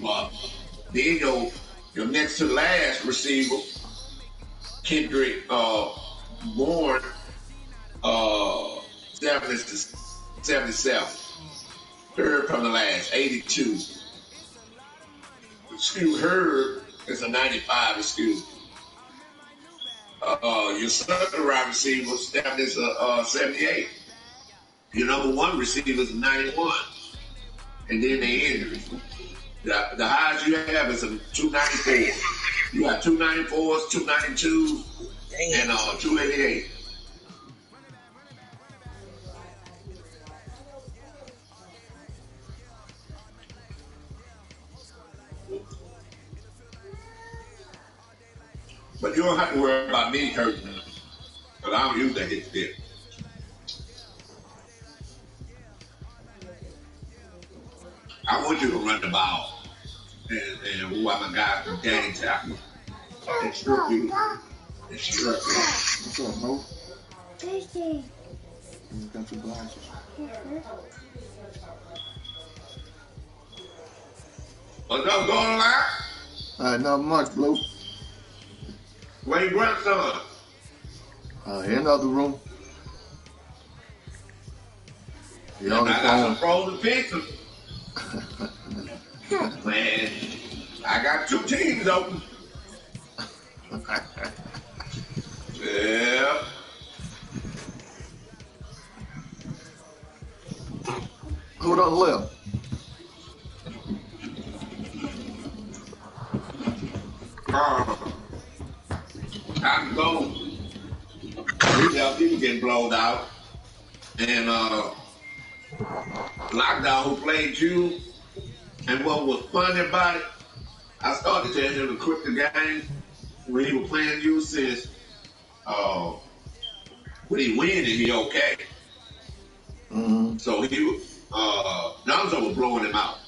But then your next to last receiver, Kendrick Bourne, uh, 77. Third from the last, 82. Excuse Herb is a 95, excuse me. Your second wide receiver, Stephen is a 78. Your number one receiver is a 91. And then the injuries. The highest you have is a 294. You got 294s, 292s, and 288. But you don't have to worry about me hurting them. Because I don't use that hit stick. I want you to run the ball. And who I'm a guy from gang tackle. And strip you. And strip you. What's up, Mo? You got your glasses. What's up, Goldenlion? Not much, Blue. Where your grandson? In the other room. I got some frozen pizza. Man, I got 2 teams open. Yeah. Who done left? Time to go. People getting blown out. And Lockdown, who played you, and what was funny about it, I started telling him to quit the game when he was playing you since when he winning, he okay. Mm-hmm. So he was, Lonzo was blowing him out.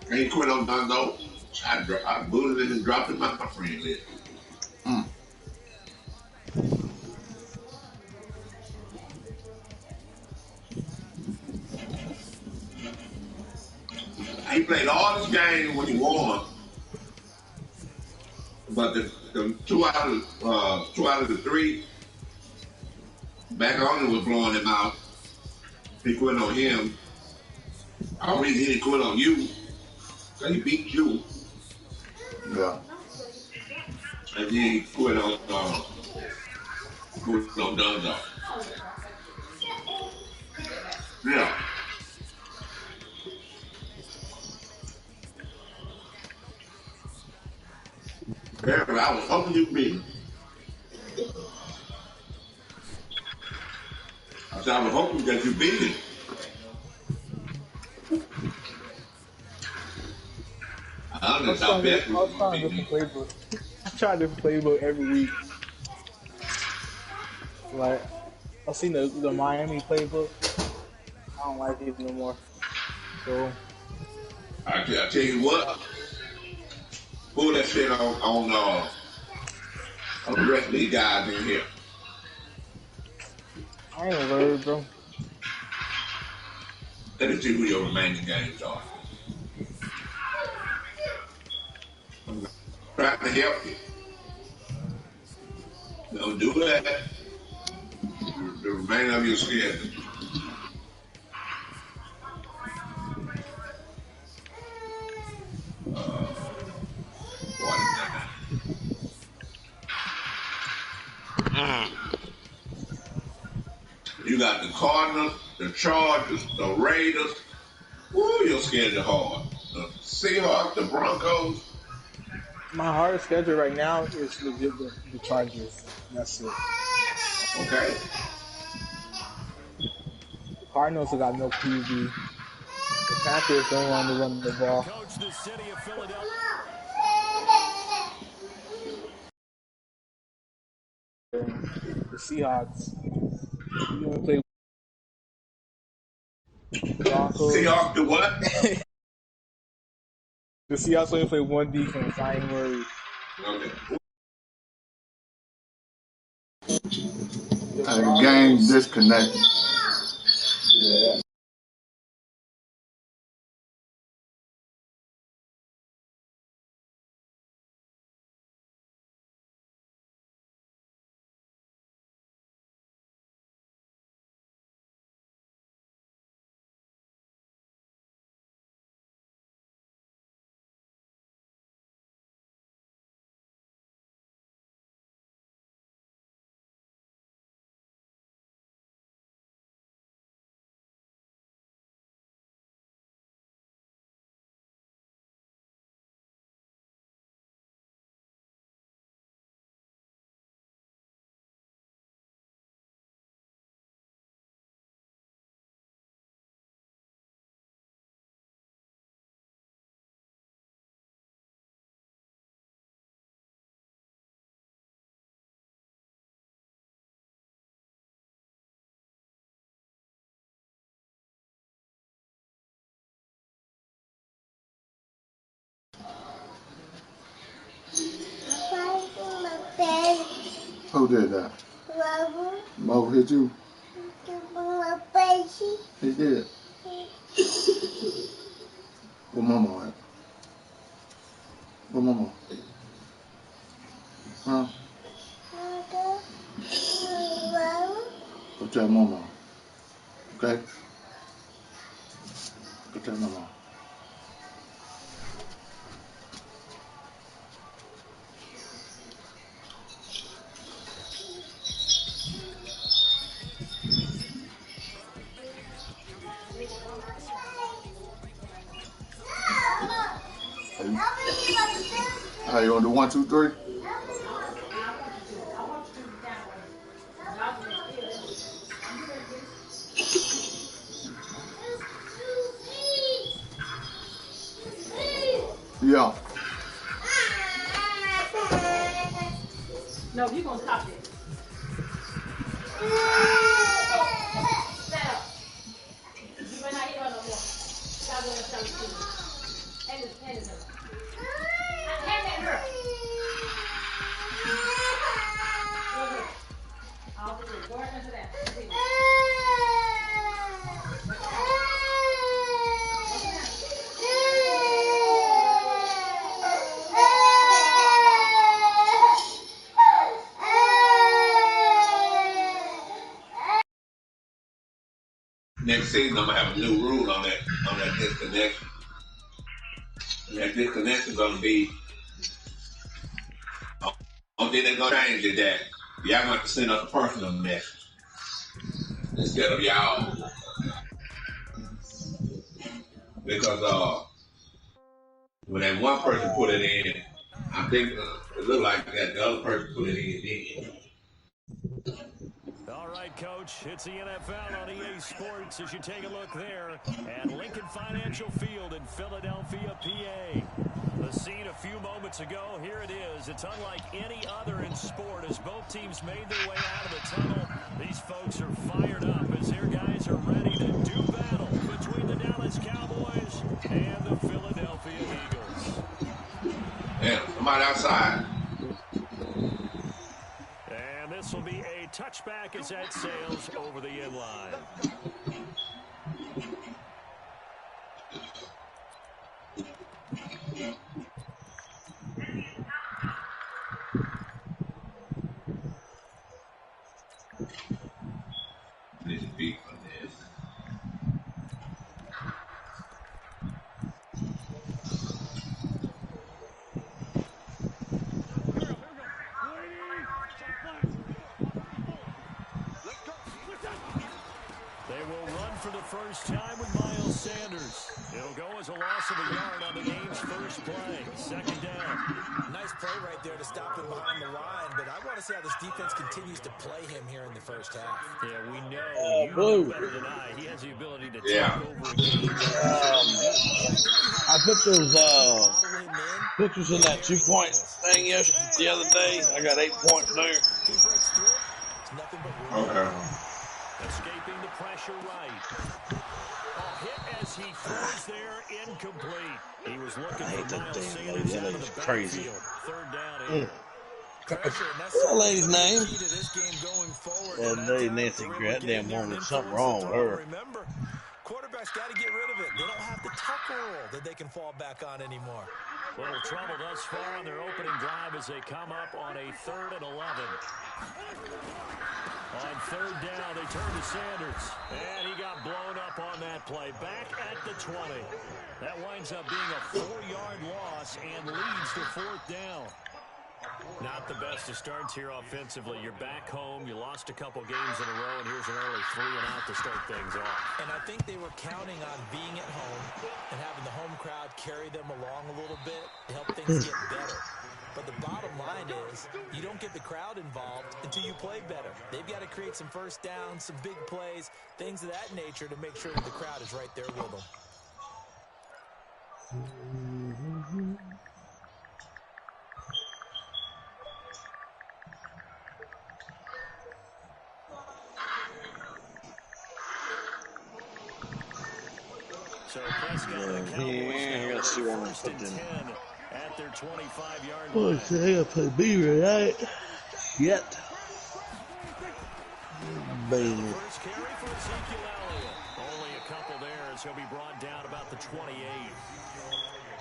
And he quit on Lonzo. I booted him and dropped him out my friend list. Mm. He played all his games when he won, but the two out of the 3, back on was blowing him out. He quit on him. I don't reason he didn't quit on you, because he beat you. Yeah. And then he quit on Dunzo. Yeah. Barry, I was hoping you beat. I said I was hoping that you beat him. I understand that. I was trying a different playbook. I try a different playbook every week. Like, I've seen the Miami playbook. I don't like it no more. So I tell you what, pull that shit on the rest of these guys in here. I ain't worried, bro. Let me see who your remaining games are. I'm trying to help you. Don't do that. The remainder of your schedule. You got the Cardinals, the Chargers, the Raiders. Woo, your schedule hard. The Seahawks, the Broncos. My hardest schedule right now is legit the Chargers. That's it. Okay. The Cardinals have got no QB. The Packers don't want to run the ball. Coach the city of Philadelphia. The Seahawks. You want to play Broncos. Seahawks do what? The Seahawks only play one defense. I ain't worried. Okay. Game disconnected. Yeah. Who did that? Mo hit you? He did. Where Mama at? Where Mama? Huh? Go tell Mama. Okay? Go tell Mama. How you gonna do 1, 2, 3? Yeah. No, you're gonna stop it. Stand up. You better not eat her no more. Stop doing that. Hand it to her. Hand that girl. I'll do it. Go right into that. Next season, I'm gonna have a new rule on that disconnection. And that disconnection gonna be. Only thing they're gonna change is that y'all gonna have to send us a personal message instead of y'all, because when that one person put it in, I think it looked like that the other person put it in. All right, Coach, it's the NFL on EA Sports as you take a look there at Lincoln Financial Field in Philadelphia, PA. The scene a few moments ago, here it is. It's unlike any other in sport as both teams made their way out of the tunnel. These folks are fired up as their guys are ready to do battle between the Dallas Cowboys and the Philadelphia Eagles. Yeah, somebody outside. And this will be a touchback as that sails over the inline. Need to beat on this. They will run for the first time with Miles Sanders. It'll go as a loss of a yard on the game's first play. Second down. Nice play right there to stop him behind the line, but I want to see how this defense continues to play him here in the first half. Yeah, we know. You know better than I. He has the ability to take over a game. I put those pictures in that 2-point thing the other day. I got 8 points there. He breaks through. It's nothing but room. Okay. Escaping the pressure right. A hit as he throws there, incomplete. He was looking for Miles Sanders out of the backfield. Third down. What's that lady's name? That lady Nancy, that damn woman, there's something wrong with her. Remember, quarterbacks got to get rid of it. They don't have the tucker rule that they can fall back on anymore. Little trouble thus far on their opening drive as they come up on a 3rd and 11. On third down, they turn to Sanders. And he got blown up on that play. Back at the 20. That winds up being a 4-yard loss and leads to 4th down. Not the best of starts here offensively. You're back home. You lost a couple games in a row, and here's an early 3 and out to start things off. And I think they were counting on being at home and having the home crowd carry them along a little bit to help things get better. But the bottom line is you don't get the crowd involved until you play better. They've got to create some first downs, some big plays, things of that nature to make sure that the crowd is right there with them. So Prescott and the Cowboys let's see what I'm first and putting 10 at their 25-yard Oh, line. so I gotta play B right? Shit. Baby. First carry for Ezekiel Elliott. Only a couple there as he'll be brought down about the 28.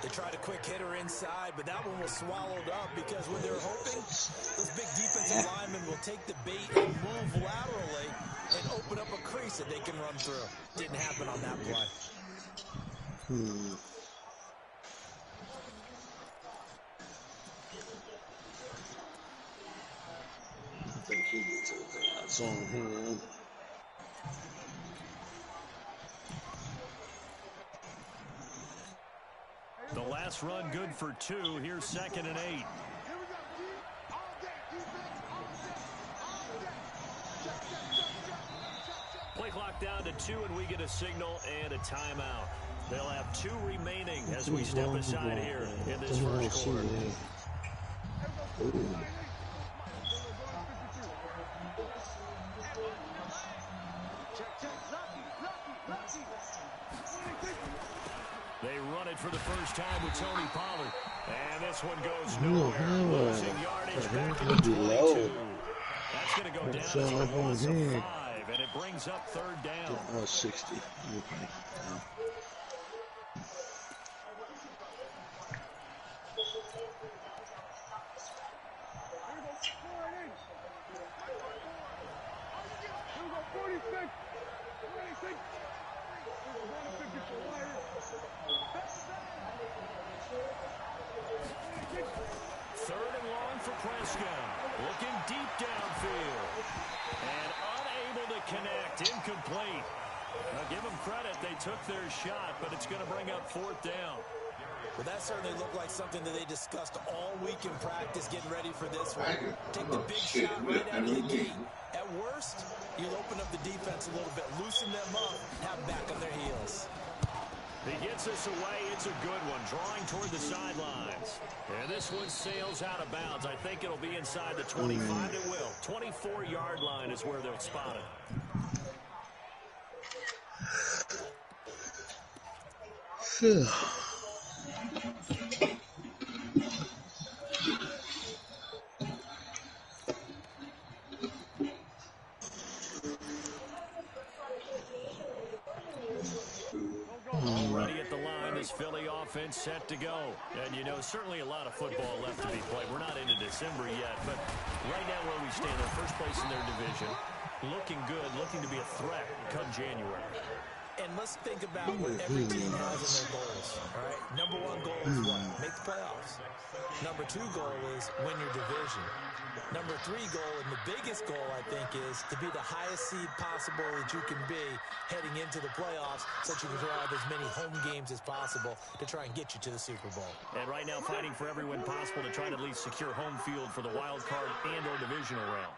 They tried a quick hitter inside, but that one was swallowed up because when they're hoping, those big defensive linemen will take the bait and move laterally and open up a crease that they can run through. Didn't happen on that play. I think he gets everything that's on him. The last run good for 2. Here's 2nd and 8. Play clock down to 2, and we get a signal and a timeout. They'll have 2 remaining as we step aside here in this first quarter. They run it for the first time with Tony Pollard. And this one goes nowhere. Losing yardage back to the 22. That's going to go down to a loss of 5, and it brings up 3rd down. 60. Looking deep downfield. And unable to connect. Incomplete. Now give them credit. They took their shot, but it's going to bring up 4th down. Well, that certainly looked like something that they discussed all week in practice, getting ready for this one. Take the big shot right out of the gate. At worst, you'll open up the defense a little bit, loosen them up, have them back on their heels. He gets us away. It's a good one, drawing toward the sidelines. And this one sails out of bounds. I think it'll be inside the 25. It will. 24-yard line is where they'll spot it. Already at the line, this Philly offense set to go. And, you know, certainly a lot of football left to be played. We're not into December yet, but right now where we stand, they're first place in their division. Looking good, looking to be a threat come January. And let's think about what every team has in their goals, all right? Number 1 goal is what? Make the playoffs. Number 2 goal is win your division. Number 3 goal, and the biggest goal, I think, is to be the highest seed possible that you can be heading into the playoffs so that you can drive as many home games as possible to try and get you to the Super Bowl. And right now fighting for every win possible to try to at least secure home field for the wild card and or divisional round.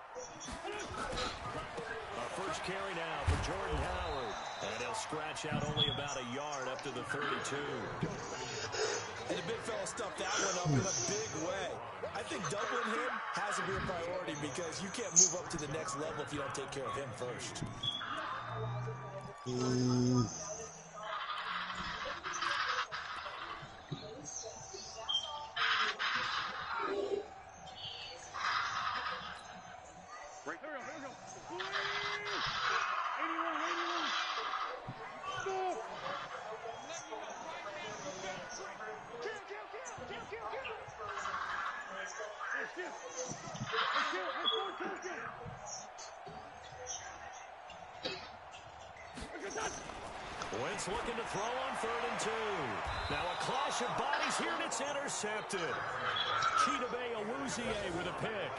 Our first carry now for Jordan Howard. And he'll scratch out only about a yard up to the 32. And the big fella stuffed that one up in a big way. I think doubling him has to be a priority because you can't move up to the next level if you don't take care of him first. Wentz looking to throw on 3rd and 2. Now a clash of bodies here, and it's intercepted. Chidobe Awuzie with a pick.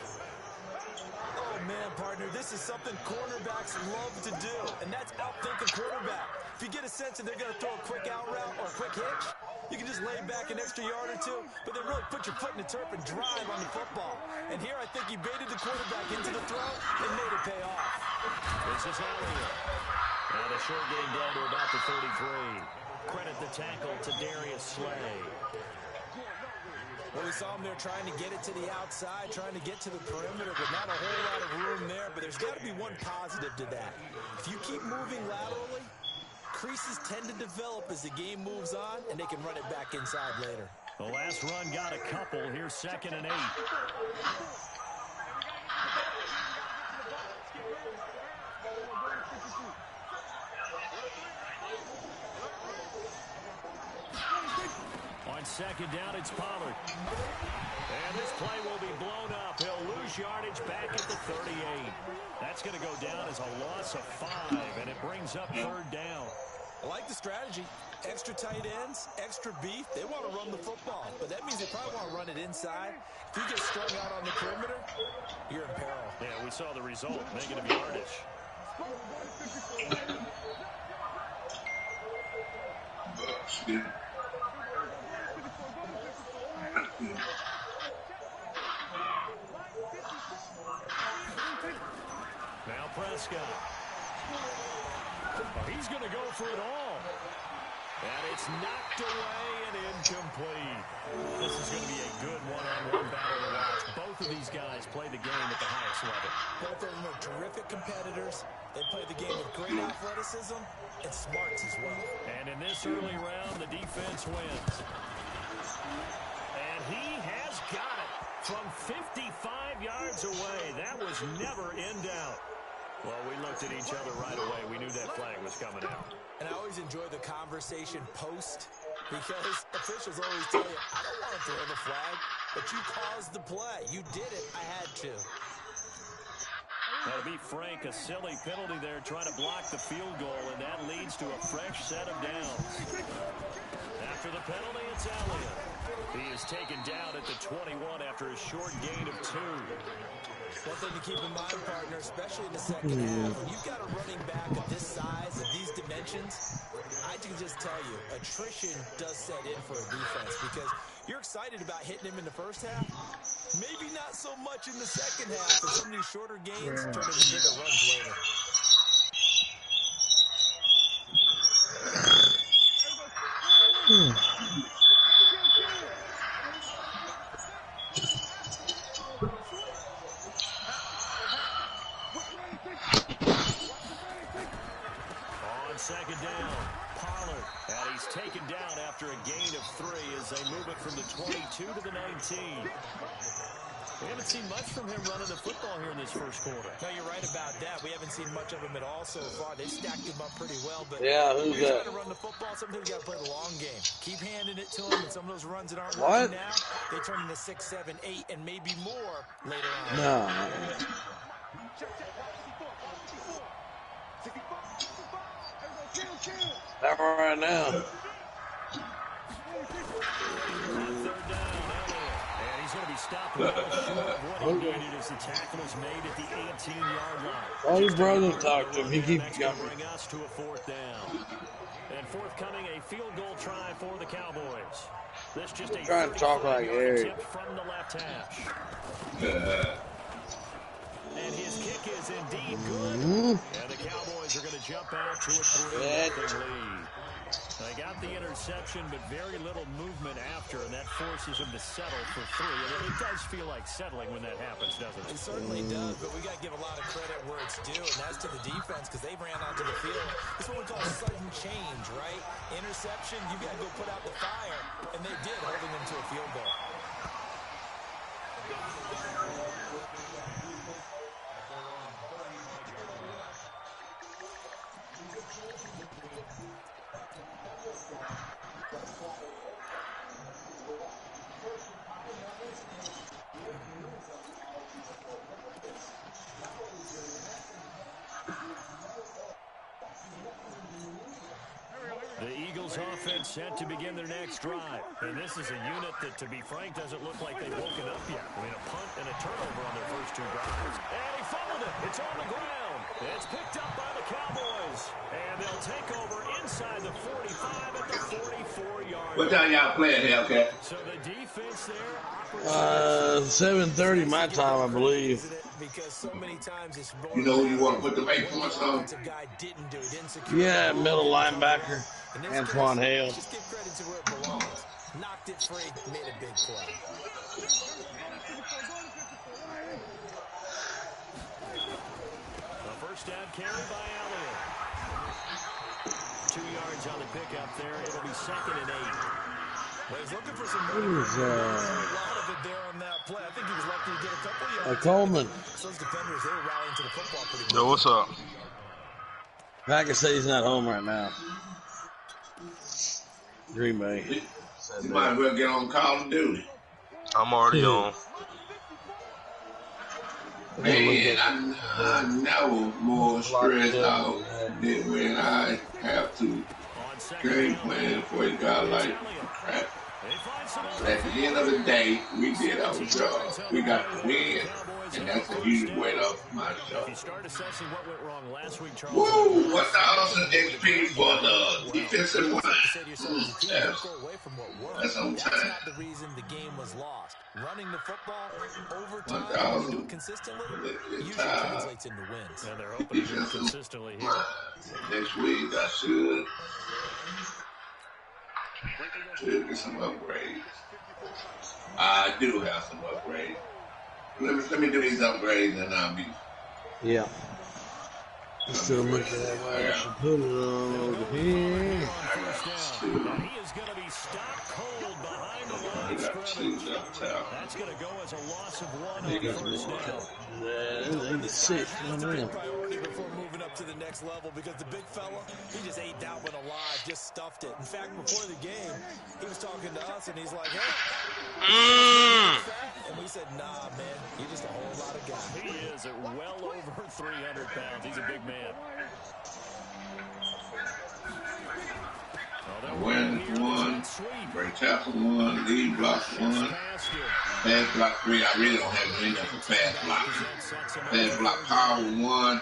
Oh, man, partner, this is something cornerbacks love to do, and that's outthink a quarterback. If you get a sense that they're going to throw a quick out route or a quick hitch, you can just lay back an extra yard or 2, but then really put your foot in the turf and drive on the football. And here I think he baited the quarterback into the throw and made it pay off. This is Elliott. And a short game down to about the 33. Credit the tackle to Darius Slay. Well, we saw him there trying to get it to the outside, trying to get to the perimeter, but not a whole lot of room there. But there's got to be one positive to that. If you keep moving laterally, creases tend to develop as the game moves on, and they can run it back inside later. The last run got a couple. Here's 2nd and 8. On second down, it's Pollard. And this play will be blown up. He'll lose yardage back at the 38. That's going to go down as a loss of 5, and it brings up third down. I like the strategy. Extra tight ends, extra beef. They want to run the football, but that means they probably want to run it inside. If you get strung out on the perimeter, you're in peril. Yeah, we saw the result, negative yardage. Now Prescott. Oh, he's going to go for it all. And it's knocked away and incomplete. This is going to be a good one-on-one battle to watch. Both of these guys play the game at the highest level. Both of them are terrific competitors. They play the game with great athleticism and smarts as well. And in this early round, the defense wins. And he has got it from 55 yards away. That was never in doubt. Well, we looked at each other right away. We knew that flag was coming out. And I always enjoy the conversation post because officials always tell you, I don't want to throw the flag, but you caused the play. You did it. I had to. That'll be Frank, a silly penalty there, trying to block the field goal, and that leads to a fresh set of downs. After the penalty, it's Elliott. He is taken down at the 21 after a short gain of 2. One thing to keep in mind, partner, especially in the second half, when you've got a running back of this size, of these dimensions, I can just tell you, attrition does set in for a defense because you're excited about hitting him in the first half. Maybe not so much in the second half, and some of these shorter gains turn into bigger runs later. Second down, Pollard, and he's taken down after a gain of 3 as they move it from the 22 to the 19. We haven't seen much from him running the football here in this first quarter. No, you're right about that. We haven't seen much of him at all so far. They've stacked him up pretty well, but yeah, who's when you're that? trying to run the football, sometimes you got to play the long game. Keep handing it to him, and some of those runs that aren't working now, they turn into 6, 7, 8, and maybe more later on. No. Not right now. Third down, and he's going to be stopped well short of what he needed as the tackle is made at the 18-yard line. All your brothers talk to him. He keeps coming. coming. Bring us to a fourth down. And forthcoming, a field goal try for the Cowboys. This just a trying to talk like Eric from the left hash. And his kick is indeed good. And the Cowboys are going to jump out to a 3-0 lead. They got the interception, but very little movement after, and that forces them to settle for 3. And it does feel like settling when that happens, doesn't it? It certainly does, but we got to give a lot of credit where it's due, and that's to the defense because they ran onto the field. This is what we call sudden change, right? Interception, you got to go put out the fire, and they did, holding them to a field goal. The Eagles offense set to begin their next drive. And this is a unit that, to be frank, doesn't look like they've woken up yet. I mean, a punt and a turnover on their first 2 drives. And he fumbled it. It's on the ground. It's picked up by the Cowboys. And they'll take over inside the 45 at the 44-yard line. What time y'all playing here, okay? So the defense there. 7:30 my time, I believe. Because so many times it's you know who you want to put the make points on? Yeah, middle linebacker, Antoine Hale. Just give credit to where it belongs. Knocked it free, made a big play. The first down carry by Elliott. 2 yards on the pickup there. It'll be 2nd and 8. Well, he's looking for some a lot of it there on that play. I think he was lucky to get a couple yards. Coleman. Those defenders, they were rallying to the football pretty quick. Yo, what's up? Packer say he's not home right now. Green Bay. You might as well get on Call of Duty. I'm already on. Man, I never more stressed out than when I have to game plan for a guy like crap. At the end of the day, we did our job. We got the win, and that's a huge weight off my shoulder. Woo! 1,000 XP for the defensive line. That's on time. That's not the reason the game was lost. Running the football over time and do it consistently usually translates into wins. And they're hoping to do it consistently here. Next week, I should get some upgrades. I do have some upgrades. Let me do these upgrades and I'll be. Yeah. Still looking at where I should put it on over here. He is going to be stopped cold behind the line of scrimmage. That's going to go as a loss of 1 on first down. That's 6. Priority before moving up to the next level because the big fella, he just ate that one alive, just stuffed it. In fact, before the game, he was talking to us and he's like, hey. And we said, nah, man, you're just a whole lot of guy. He is at well over 300 pounds. He's a big man. Win 1, break tackle 1, lead block 1, pass block 3. I really don't have any for pass block. Pass block power 1.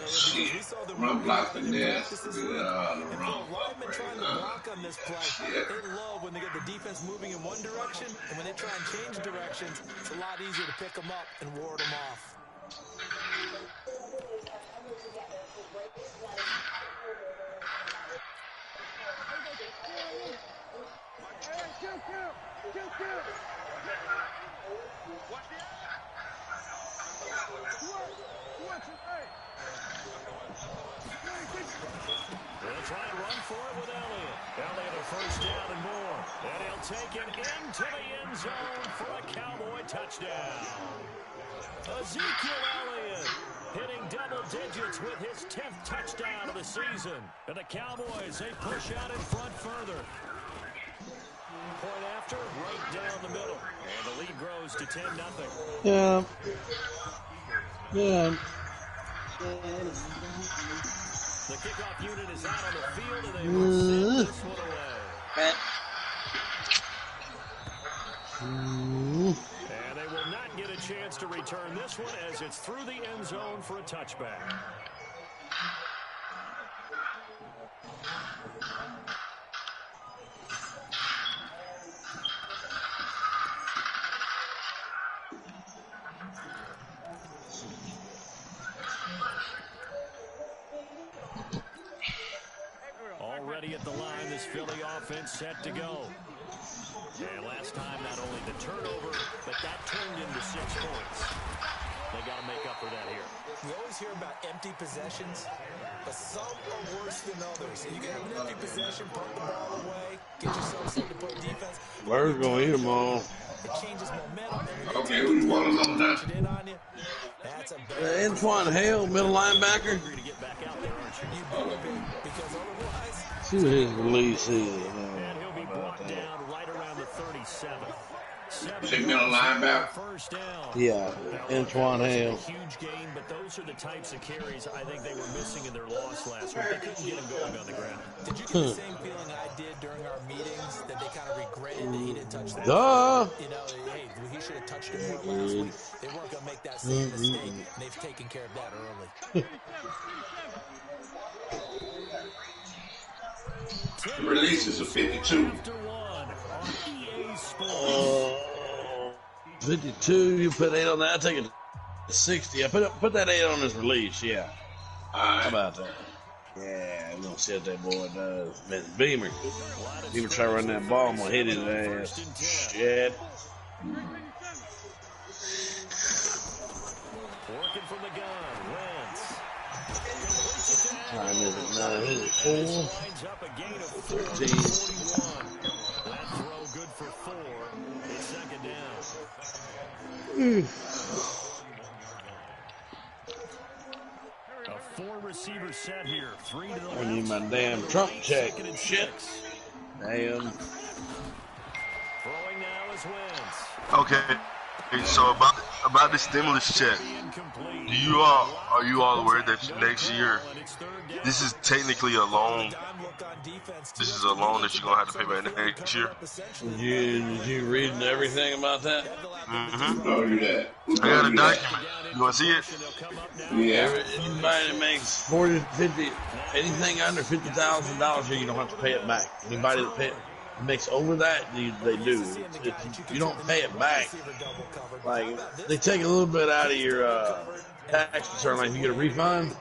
Shit. Run block finesse. The wrong They love when they get the defense moving in one direction, and when they try and change directions, it's a lot easier to pick them up and ward them off. They'll try and run for it with Elliott. Elliott a first down and more. And he'll take it into the end zone for a Cowboy touchdown. Ezekiel Elliott hitting double digits with his 10th touchdown of the season. And the Cowboys, they push out in front further. Point after, right down the middle. And the lead grows to 10-0. Yeah. Yeah. The kickoff unit is out on the field, and they will send this one away. And they will not get a chance to return this one as it's through the end zone for a touchback. Already at the line, this Philly offense set to go. And last time, not only the turnover, but that turned into 6 points. They got to make up for that here. We always hear about empty possessions, but some are worse than others. You can have an empty possession, put the ball away, get yourself something to put defense. Bird's going to eat them all. It changes momentum. Okay, who you want to know now? That's a Antoine Hale, middle linebacker. To get back out there, aren't you? You better be, because otherwise, See what his release is. And he'll be brought down right around the 37th. Say middle linebacker. First down. Yeah, Antoine Hale. Huge gain, but those are the types of carries I think they were missing in their loss last week. They couldn't get him going on the ground. did you get the same feeling I did during our meetings that they kind of regretted that he didn't touch that? Duh. You know, hey, he should have touched it more last week. They weren't going to make that same mistake, and they've taken care of that early. The release is a 52. 52, you put 8 on that. I take it to 60. I put that 8 on his release, yeah. How about that? Yeah, we're going to see what that boy does. Man, Beamer try to run that ball, I'm going to hit his ass. Shit. Working from the gun, Wentz. Time is it now? Is it 4? Lines up a gain of 41. That throw good for 4. It's second down. A 4-receiver set here. 3 to the I need left. my damn Trump check. Second and Shit. 6. Damn. Throwing now is Wentz. Okay. So about the stimulus check, are you all aware that next year this is technically a loan? This is a loan that you're gonna have to pay back next year. Did you read everything about that? Mm-hmm. Told you that. I got a document. You wanna see it? Yeah. Anybody that makes 40, 50, anything under $50,000, you don't have to pay it back. Anybody that makes over that, they do. You don't pay it back. Like, they take a little bit out of your tax return. Like, if you get a refund,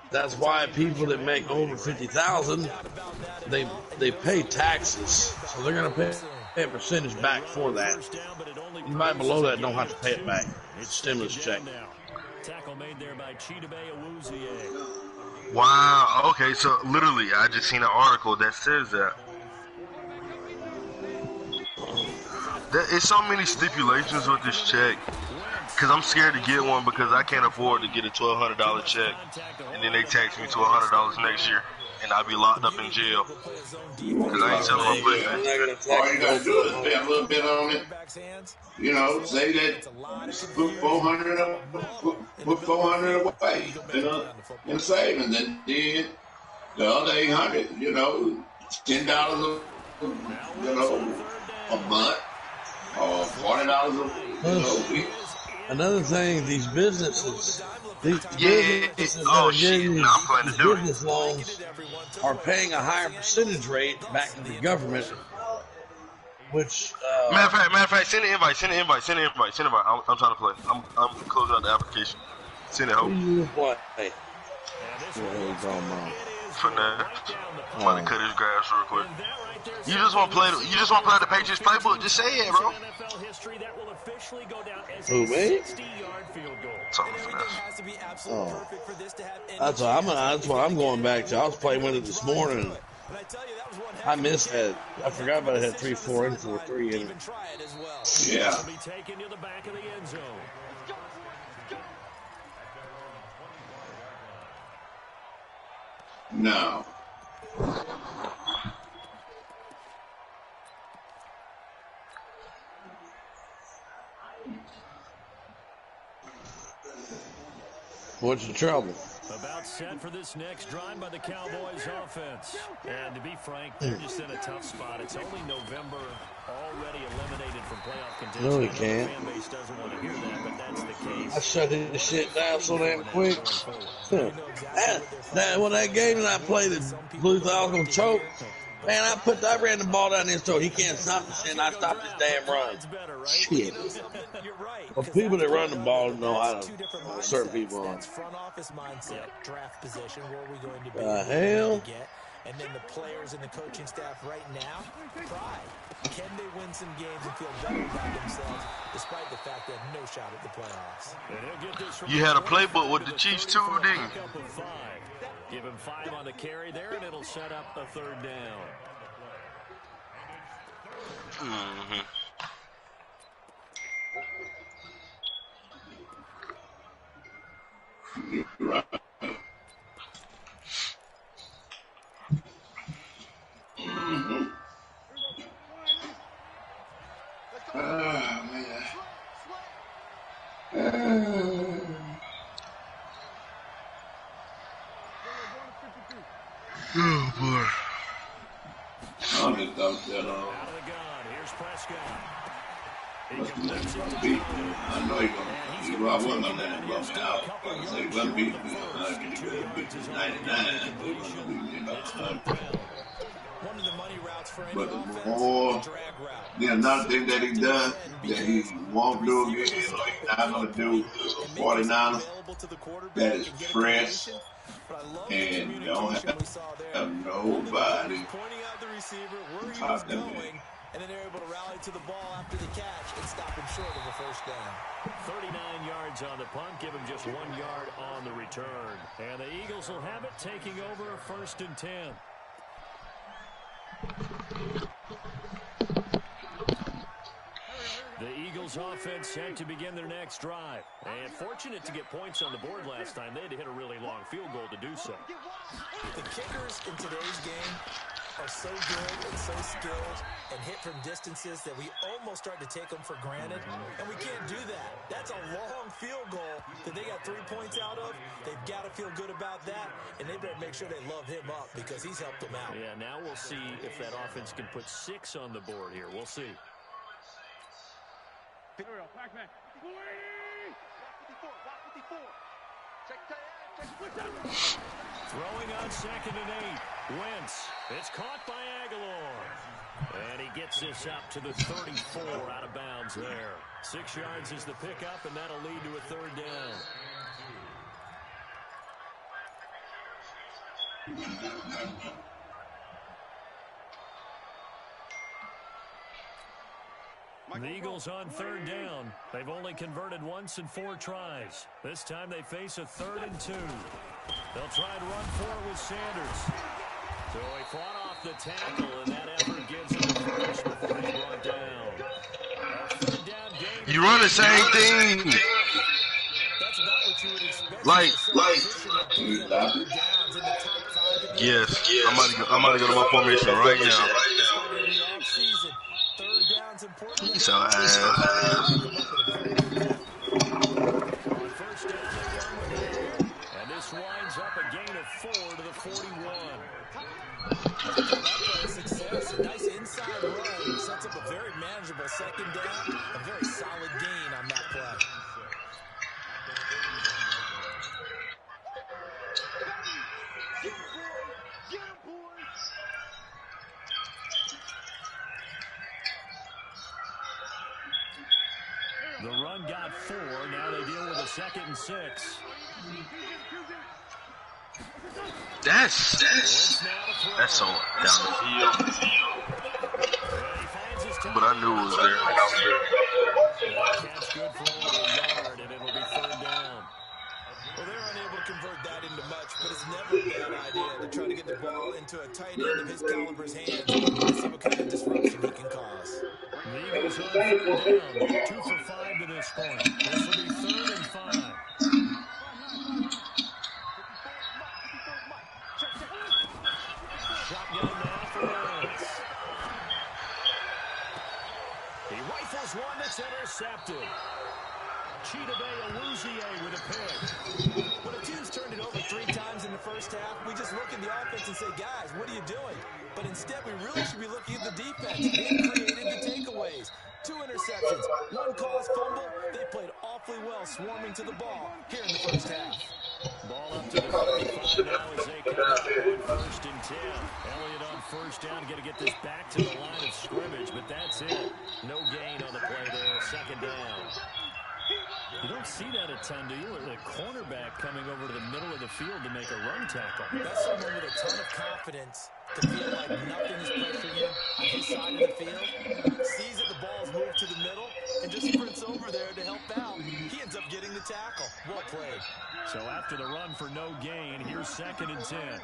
that's why people that make over 50,000, they pay taxes. So they're gonna pay a percentage back for that. Anybody below that don't have to pay it back. It's a stimulus check. Tackle made there by Wow. Okay. So literally, I just seen an article that says that. There's so many stipulations with this check, because I'm scared to get one because I can't afford to get a $1,200 check, and then they tax me $1,200 next year, and I'll be locked up in jail because I ain't selling my place. All you gotta do is pay a little bit on it. You know, say that put 400 away in savings, and then the other 800, you know, $10 a month. Or $40 a week. Another thing, these businesses that Oh are getting shit! I'm planning these to do it. business loans are paying a higher percentage rate back to the government, which Matter of fact, send an invite. I'm trying to play. I'm closing out the application. Send it, hope. you play. For now, I'm about to cut his grass real quick. You just want to play the Patriots playbook. Just say it, bro. Who, me? Something for this. Oh, that's what I'm going back to. I was playing with it this morning. I missed that. I forgot about it. Had 3, 4, and 4, 3 in it. Yeah. No. What's the trouble? About set for this next drive by the Cowboys offense. And to be frank, they're just in a tough spot. It's only November, already eliminated from playoff contention. No, he can't. The fan base doesn't want to hear that, but that's the case. I shut this shit down so damn quick. When that game that I played, the Blues, I was going to choke. Man, I ran the ball down his throat. He can't stop the shit, and I stopped his damn run. Shit. Well, people that run the ball know how to certain people on. Front office mindset, draft position, where are we going to be? The hell? And then the players and the coaching staff right now, pride. Can they win some games and feel better about themselves, despite the fact they have no shot at the playoffs? You had a playbook with the Chiefs too, didn't you? Give him 5 on the carry there, and it'll set up a 3rd down. Mm-hmm. Right. Oh, man. Oh, boy. I just thought that, Out of the gun, here's Prescott. I know he wasn't gonna let him blow me out. He wasn't beat me 99, but he wasn't gonna beat me about 100. But the more, another thing that he does that he won't do again, or he's not gonna do 49ers, that is fresh and don't have nobody to top them in. And then they're able to rally to the ball after the catch and stop him short of a 1st down. 39 yards on the punt, give him just 1 yard on the return. And the Eagles will have it, taking over a 1st and 10. The Eagles Eagles offense set to begin their next drive. And fortunate to get points on the board last time. They had to hit a really long field goal to do so. The kickers in today's game are so good and so skilled and hit from distances that we almost start to take them for granted, and we can't do that. That's a long field goal that they got 3 points out of. They've got to feel good about that, and they better make sure they love him up because he's helped them out. Yeah, now we'll see if that offense can put 6 on the board here. We'll see. Here we go. Back man. Throwing on 2nd and 8. Wentz. It's caught by Aguilar. And he gets this up to the 34 out of bounds there. 6 yards is the pickup, and that'll lead to a 3rd down. The Eagles on 3rd down. They've only converted once in 4 tries. This time they face a 3rd and 2. They'll try and run for it with Sanders. So he fought off the tackle, and that effort gives him the first before he's brought down. A 3rd down gain. You run the same thing. That's about what you would expect. Yes, I'm about to go to my formation right now. He's so ass. And this winds up a gain of 4 to the 41. Success, a nice inside run, sets up a very manageable 2nd down, a very solid gain on that play. The run got 4. Now they deal with a 2nd and 6. That's so down the field. But I knew it was there. Catch good for only a yard, and it'll be 3rd down. Well, they're unable to convert that into much, but it's never a bad idea to try to get the ball into a tight end of his caliber's hands and see what kind of disruption he can cause. The Eagles on 3rd down. 2 for 5 to this point. This will be 3rd and 5. Shotgun now for Wentz. He rifles one that's intercepted. Chidobe with a pick. When a team's turned it over 3 times in the first half, we just look at the offense and say, guys, what are you doing? But instead, we really should be looking at the defense. They created the takeaways. 2 interceptions, 1 caused fumble. They played awfully well swarming to the ball here in the first half. Ball up to the 35 now as they come up on 1st and 10. Elliott on 1st down, going to get this back to the line of scrimmage, but that's it. No gain on the play there, 2nd down. You don't see that a ton, do you? The cornerback coming over to the middle of the field to make a run tackle. That's someone with a ton of confidence to feel like nothing is pressuring him on his side of the field. Sees that the ball's moved to the middle and just sprints over there to help out. He ends up getting the tackle. Well played. So after the run for no gain, here's 2nd and 10.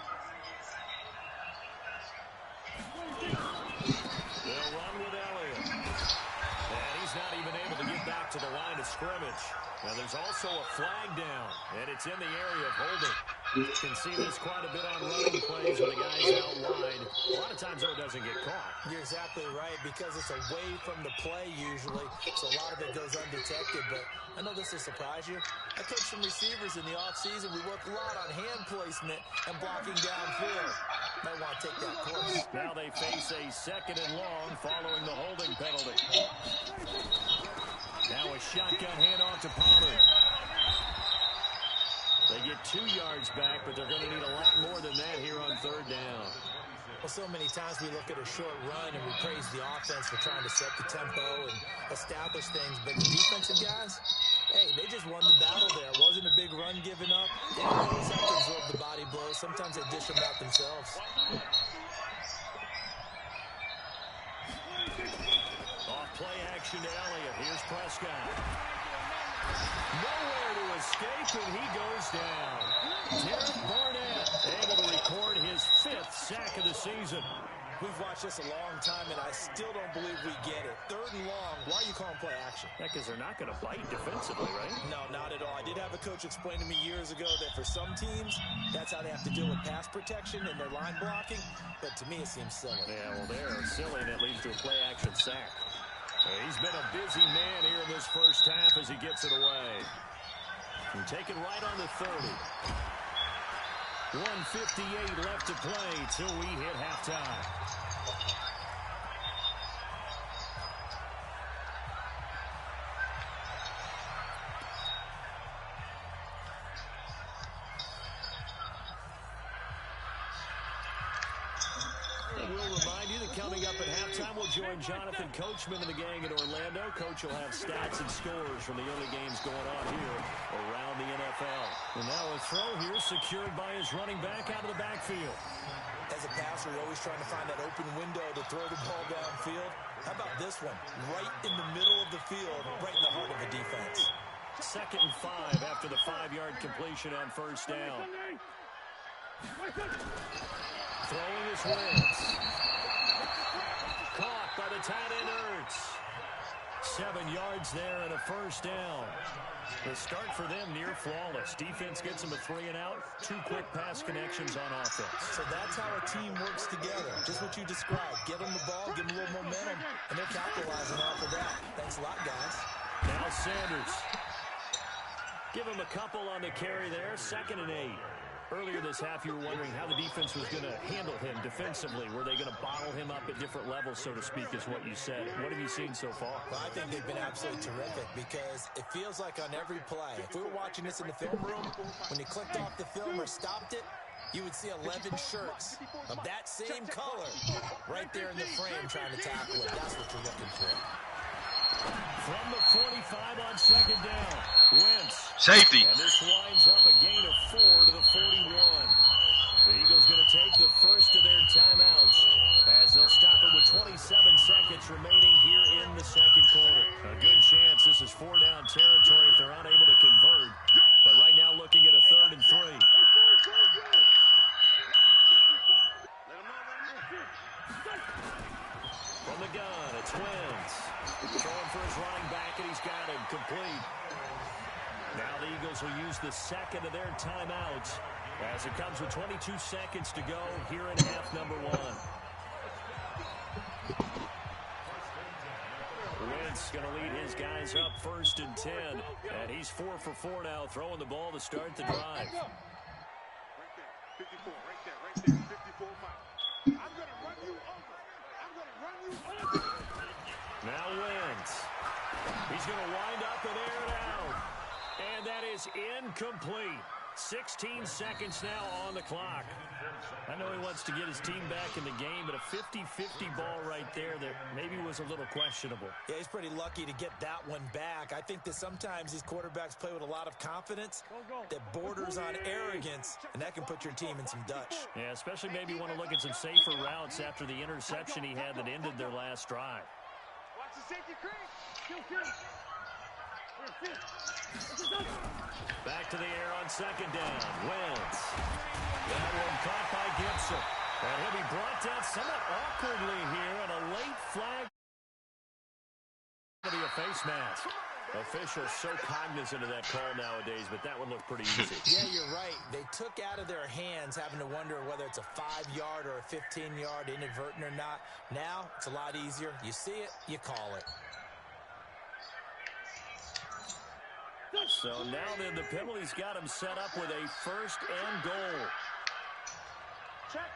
They'll run with Elliott. And he's not even able to get back to the line of scrimmage. Now there's also a flag down, and it's in the area of holding. You can see this quite a bit on running plays when the guy's out wide. A lot of times, though, it doesn't get caught. You're exactly right, because it's away from the play usually, so a lot of it goes undetected. But I know this will surprise you. I coach some receivers in the offseason. We work a lot on hand placement and blocking downfield. Might want to take that course. Now they face a 2nd and long following the holding penalty. Now a shotgun handoff to Pollard. They get 2 yards back, but they're going to need a lot more than that here on 3rd down. Well, so many times we look at a short run and we praise the offense for trying to set the tempo and establish things, but the defensive guys, hey, they just won the battle there. It wasn't a big run given up. They always have to absorb the body blows. Sometimes they dish them out themselves. Off play action to Elliott. Here's Prescott. Nowhere to escape, and he goes down. Derek Barnett able to record his 5th sack of the season. We've watched this a long time, and I still don't believe we get it. 3rd and long, why are you calling play action? Yeah, because they're not going to bite defensively, right? No, not at all. I did have a coach explain to me years ago that for some teams, that's how they have to deal with pass protection and their line blocking. But to me, it seems silly. Yeah, well, they're silly, and it leads to a play-action sack. He's been a busy man here in this first half as he gets it away. And taken right on the 30. 1:58 left to play till we hit halftime. We'll remind you that coming up at halftime, we'll join Jonathan Coachman and the gang in Orlando. Coach will have stats and scores from the early games going on here around the NFL. And now a throw here secured by his running back out of the backfield. As a passer, you're always trying to find that open window to throw the ball downfield. How about this one? Right in the middle of the field, right in the heart of the defense. 2nd and 5 after the 5-yard completion on first down. Throwing his Wentz. Caught by the tight end Ertz. 7 yards there and a first down. The start for them near flawless. Defense gets them a 3 and out. 2 quick pass connections on offense. So that's how a team works together. Just what you described. Get them the ball, give them a little momentum, and they're capitalizing off of that. Thanks a lot, guys. Now Sanders. Give him a couple on the carry there. 2nd and 8. Earlier this half, you were wondering how the defense was going to handle him defensively. Were they going to bottle him up at different levels, so to speak, is what you said. What have you seen so far? Well, I think they've been absolutely terrific because it feels like on every play, if we were watching this in the film room, when you clicked off the film or stopped it, you would see 11 shirts of that same color right there in the frame trying to tackle it. That's what you're looking for. From the 45 on 2nd down, Wentz. Safety. And this winds up a gain of 4 to the 41. The Eagles going to take the first of their timeouts as they'll stop it with 27 seconds remaining here in the 2nd quarter. A good chance this is 4-down territory if they're unable to convert. But right now looking at a 3rd and 3. From the gun, it's Wentz. Throwing for his running back, and he's got him complete. Now the Eagles will use the 2nd of their timeouts as it comes with 22 seconds to go here in half number 1. Wentz going to lead his guys up 1st and 10, and he's 4 for 4 now, throwing the ball to start the drive. 54, right there, 54 miles. I'm going to run you over. Now Wentz. He's going to wind up and air it out. And that is incomplete. 16 seconds now on the clock. I know he wants to get his team back in the game, but a 50-50 ball right there that maybe was a little questionable. Yeah, he's pretty lucky to get that one back. I think that sometimes these quarterbacks play with a lot of confidence that borders on arrogance, and that can put your team in some Dutch. Yeah, especially maybe want to look at some safer routes after the interception he had that ended their last drive. Watch the safety, Craig. Back to the air on 2nd down. Wentz. That one caught by Gibson. And he'll be brought down somewhat awkwardly here on a late flag. To be a face mask. Officials so cognizant of that call nowadays, but that one looked pretty easy. Yeah, you're right. They took out of their hands having to wonder whether it's a 5-yard or a 15-yard inadvertent or not. Now, it's a lot easier. You see it, you call it. So now then the penalty's got him set up with a 1st and goal. Check.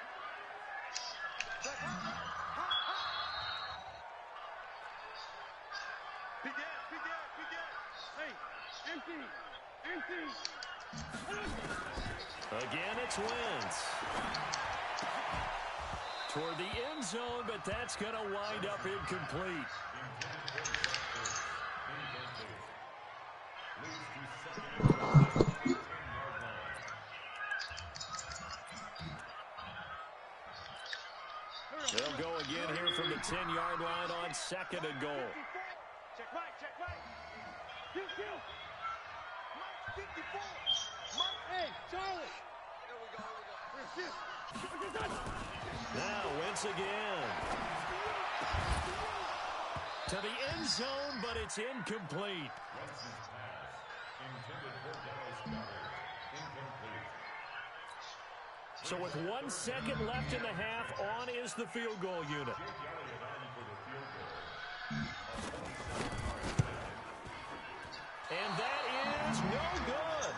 Hey, empty. Again, it's Wentz. Toward the end zone, but that's going to wind up incomplete. They'll go again here from the 10-yard line on 2nd and goal. Check right. Kill. Mike 54. Mike, hey, Charlie. Here we go. Now Wentz again. To the end zone, but it's incomplete. So with 1 second left in the half, on is the field goal unit. And that is no good.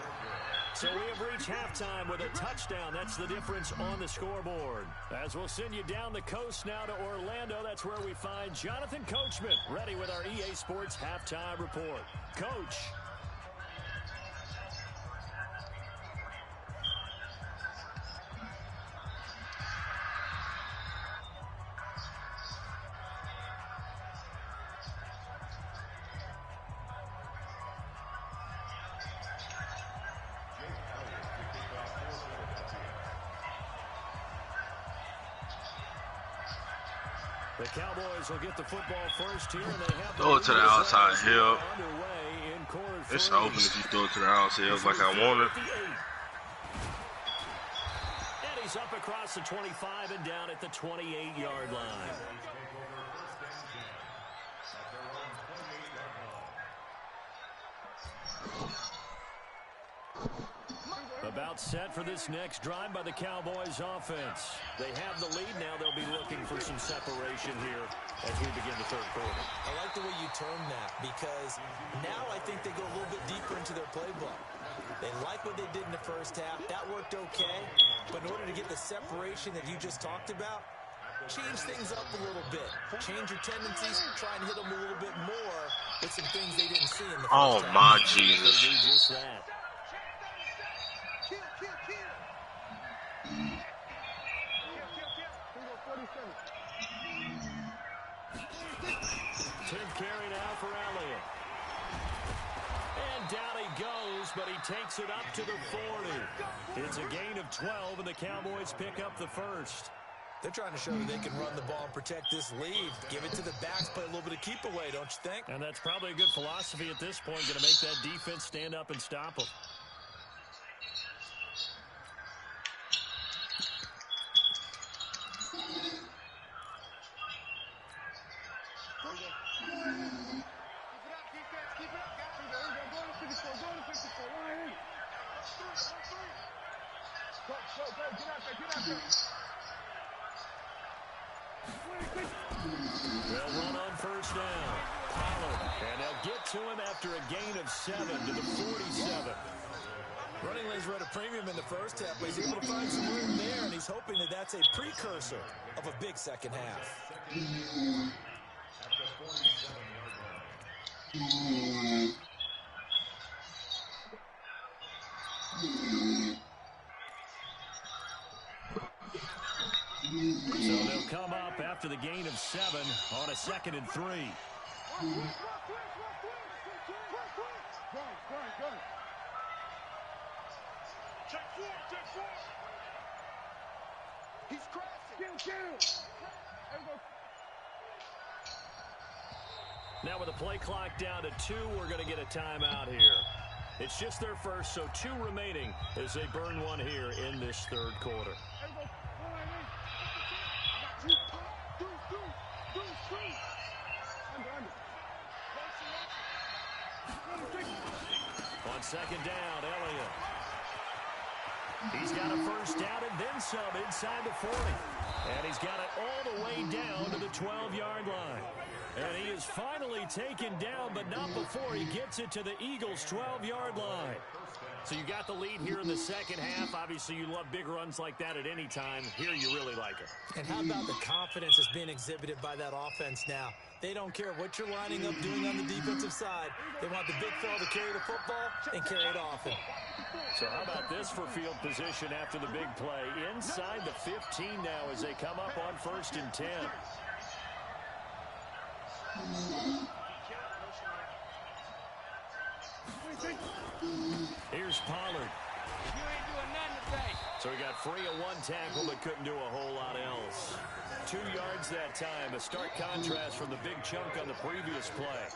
So we have reached halftime with a touchdown. That's the difference on the scoreboard. As we'll send you down the coast now to Orlando, that's where we find Jonathan Coachman, ready with our EA Sports halftime report. Coach. The Cowboys will get the football first here, and they have throw it to the outside hill. It's open if you throw it to the outside hill like I wanted. And he's up across the 25 and down at the 28-yard line. About set for this next drive by the Cowboys offense. They have the lead now. They'll be looking for some separation here as we begin the third quarter. I like the way you termed that because now I think they go a little bit deeper into their playbook. They like what they did in the first half. That worked okay. But in order to get the separation that you just talked about, change things up a little bit. Change your tendencies. Try and hit them a little bit more with some things they didn't see in the first half. Oh, my Jesus. They do just that. 10th carry now for Elliott. And down he goes, but he takes it up to the 40. It's a gain of 12, and the Cowboys pick up the first. They're trying to show that they can run the ball and protect this lead. Give it to the backs, play a little bit of keep away, don't you think? And that's probably a good philosophy at this point, going to make that defense stand up and stop them. They'll run on first down. Pollard, and they'll get to him after a gain of 7 to the 47. Running lanes were at a premium in the first half, but he's able to find some room there, and he's hoping that that's a precursor of a big second half. So they'll come up after the gain of 7 on a 2nd and 3. He's crashing. Now with the play clock down to 2, we're going to get a timeout here. It's just their first, so 2 remaining as they burn one here in this third quarter. On second down, Elliott. He's got a first down and then some inside the 40. And he's got it all the way down to the 12-yard line. And he is finally taken down, but not before he gets it to the Eagles' 12-yard line. So you got the lead here in the second half. Obviously, you love big runs like that at any time. Here, you really like it. And how about the confidence that's being exhibited by that offense now? They don't care what you're lining up doing on the defensive side. They want the big fella to carry the football and carry it often. So how about this for field position after the big play? Inside the 15 now as they come up on 1st and 10. Here's Pollard. You ain't doing nothing today. So he got free of 1 tackle but couldn't do a whole lot else. 2 yards that time. A stark contrast from the big chunk on the previous play.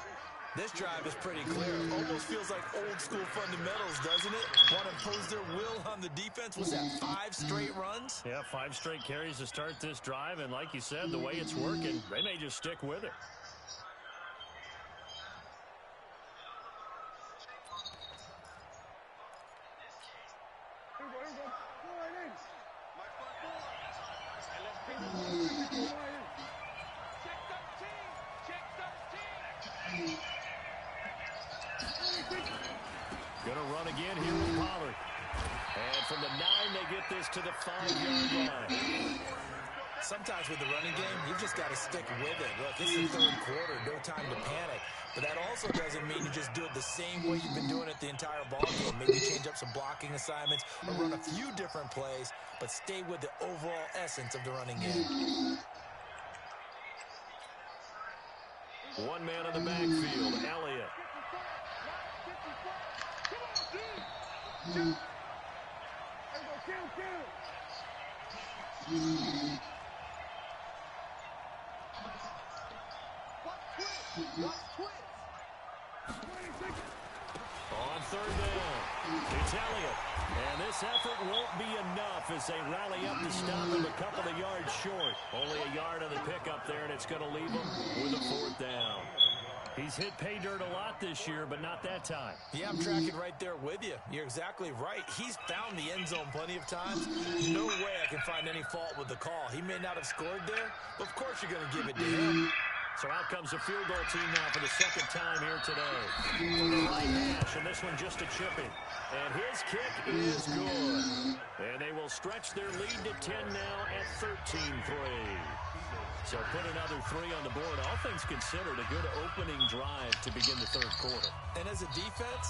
This drive is pretty clear. Almost feels like old school fundamentals, doesn't it? Want to impose their will on the defense. Was that 5 straight runs? Yeah, 5 straight carries to start this drive, and like you said, the way it's working, they may just stick with it. Going to run again here with Pollard. And from the 9, they get this to the 5-yard line. Sometimes with the running game, you just got to stick with it. Look, this is the third quarter, no time to panic. But that also doesn't mean you just do it the same way you've been doing it the entire ball game. Maybe change up some blocking assignments or run a few different plays, but stay with the overall essence of the running game. One man in the backfield, Elliott. On third down, it's Elliott. And this effort won't be enough as they rally up to stop him a couple of yards short. Only a yard on the pickup there, and it's going to leave him with a 4th down. He's hit pay dirt a lot this year, but not that time. Yeah, I'm tracking right there with you. You're exactly right. He's found the end zone plenty of times. No way I can find any fault with the call. He may not have scored there, but of course you're going to give it to him. So out comes the field goal team now for the 2nd time here today. From the right hash, and this one just a chip in. And his kick is good. And they will stretch their lead to 10 now at 13-3. So put another 3 on the board. All things considered, a good opening drive to begin the 3rd quarter. And as a defense,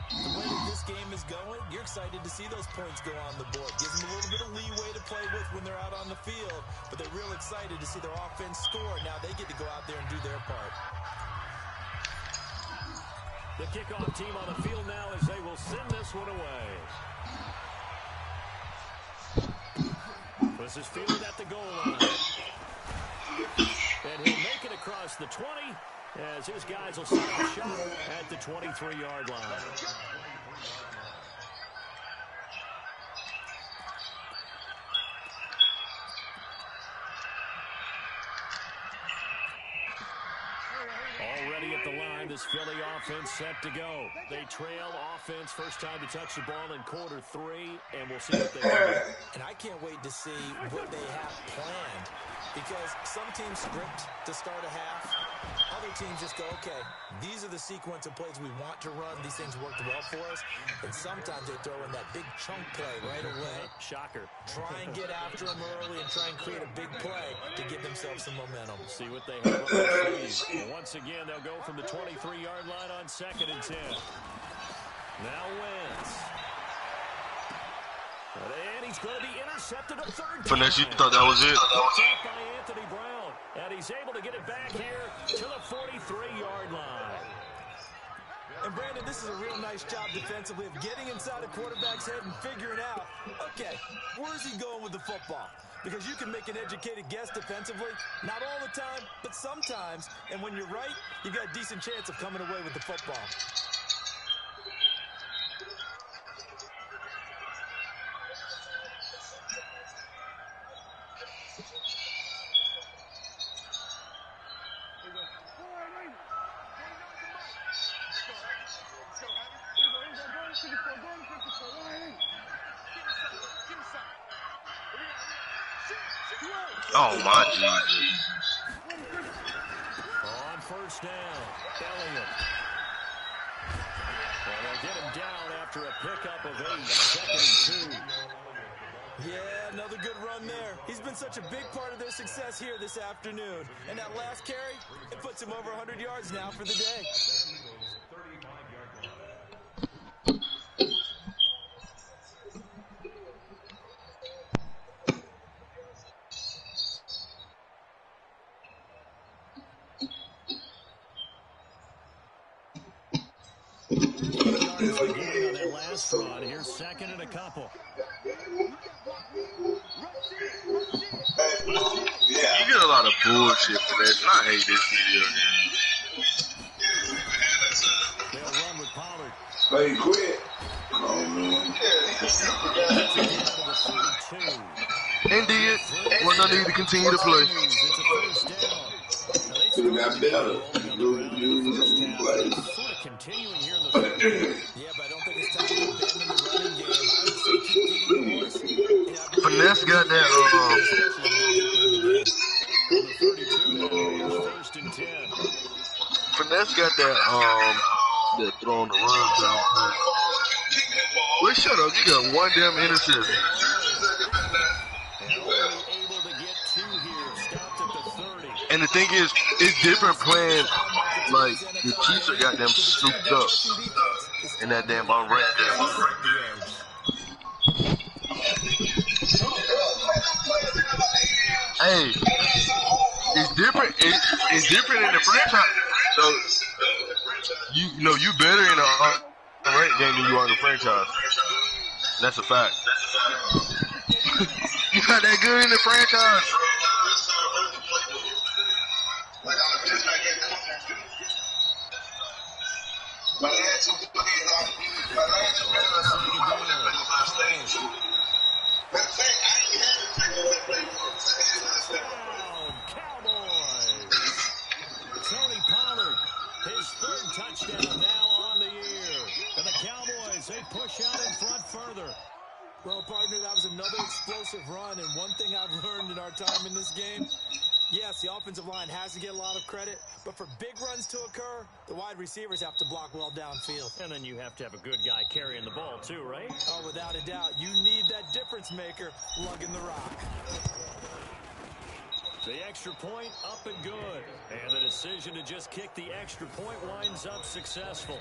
the way that this game is going, you're excited to see those points go on the board. Gives them a little bit of leeway to play with when they're out on the field, but they're real excited to see their offense score. Now they get to go out there and do their part. The kickoff team on the field now as they will send this one away. This is fielded at the goal line. And he'll make it across the 20 as his guys will set up shot at the 23-yard line. Already at the line, this Philly offense set to go. They trail offense, first time to touch the ball in quarter 3, and we'll see what they do. And I can't wait to see what they have planned, because some teams script to start a half. Other teams just go, okay, these are the sequence of plays we want to run. These things worked well for us. And sometimes they throw in that big chunk play right away. Shocker. Try and get after them early and try and create a big play to give themselves some momentum. See what they have on their sleeves. And once again, they'll go from the 23-yard line on 2nd and 10. Now Wentz. And he's going to be intercepted a 3rd time. Finesse, you thought that was it? By Anthony Brown. And he's able to get it back here to the 43-yard line. And Brandon, this is a real nice job defensively of getting inside a quarterback's head and figuring out, okay, where's he going with the football? Because you can make an educated guess defensively, not all the time, but sometimes. And when you're right, you got a decent chance of coming away with the football. Oh, my Jesus. On first down, Elliott. And they'll get him down after a pickup of 8, 2nd and 2. Yeah, another good run there. He's been such a big part of their success here this afternoon. And that last carry, it puts him over 100 yards now for the day. On that last run, here's 2nd and a couple. You get a lot of bullshit for that. I hate this video game. Oh, you quit? Oh, man. And did. Was I need to continue to play. Could have got better. Yeah, but I don't think it's time to abandon the running game. I would say keep feeding the horse. Finesse got that, Finesse got that throwing the run down. Wait, shut up. You got one damn interception. And the thing is, it's different playing, like, the Chiefs are goddamn souped up in that damn unranked game. Hey, it's different. It's different in the franchise. So, you know, you better in a unranked game than you are in the franchise. That's a fact. You not that good in the franchise. Tony Pollard, his third touchdown now on the year. And the Cowboys, they push out in front further. Well, partner, that was another explosive run, and one thing I've learned in our time in this game, yes, the offensive line has to get a lot of credit, but for big runs to occur, the wide receivers have to block well downfield. And then you have to have a good guy carrying the ball too, right? Oh, without a doubt. You need that difference maker lugging the rock. The extra point up and good. And the decision to just kick the extra point winds up successful.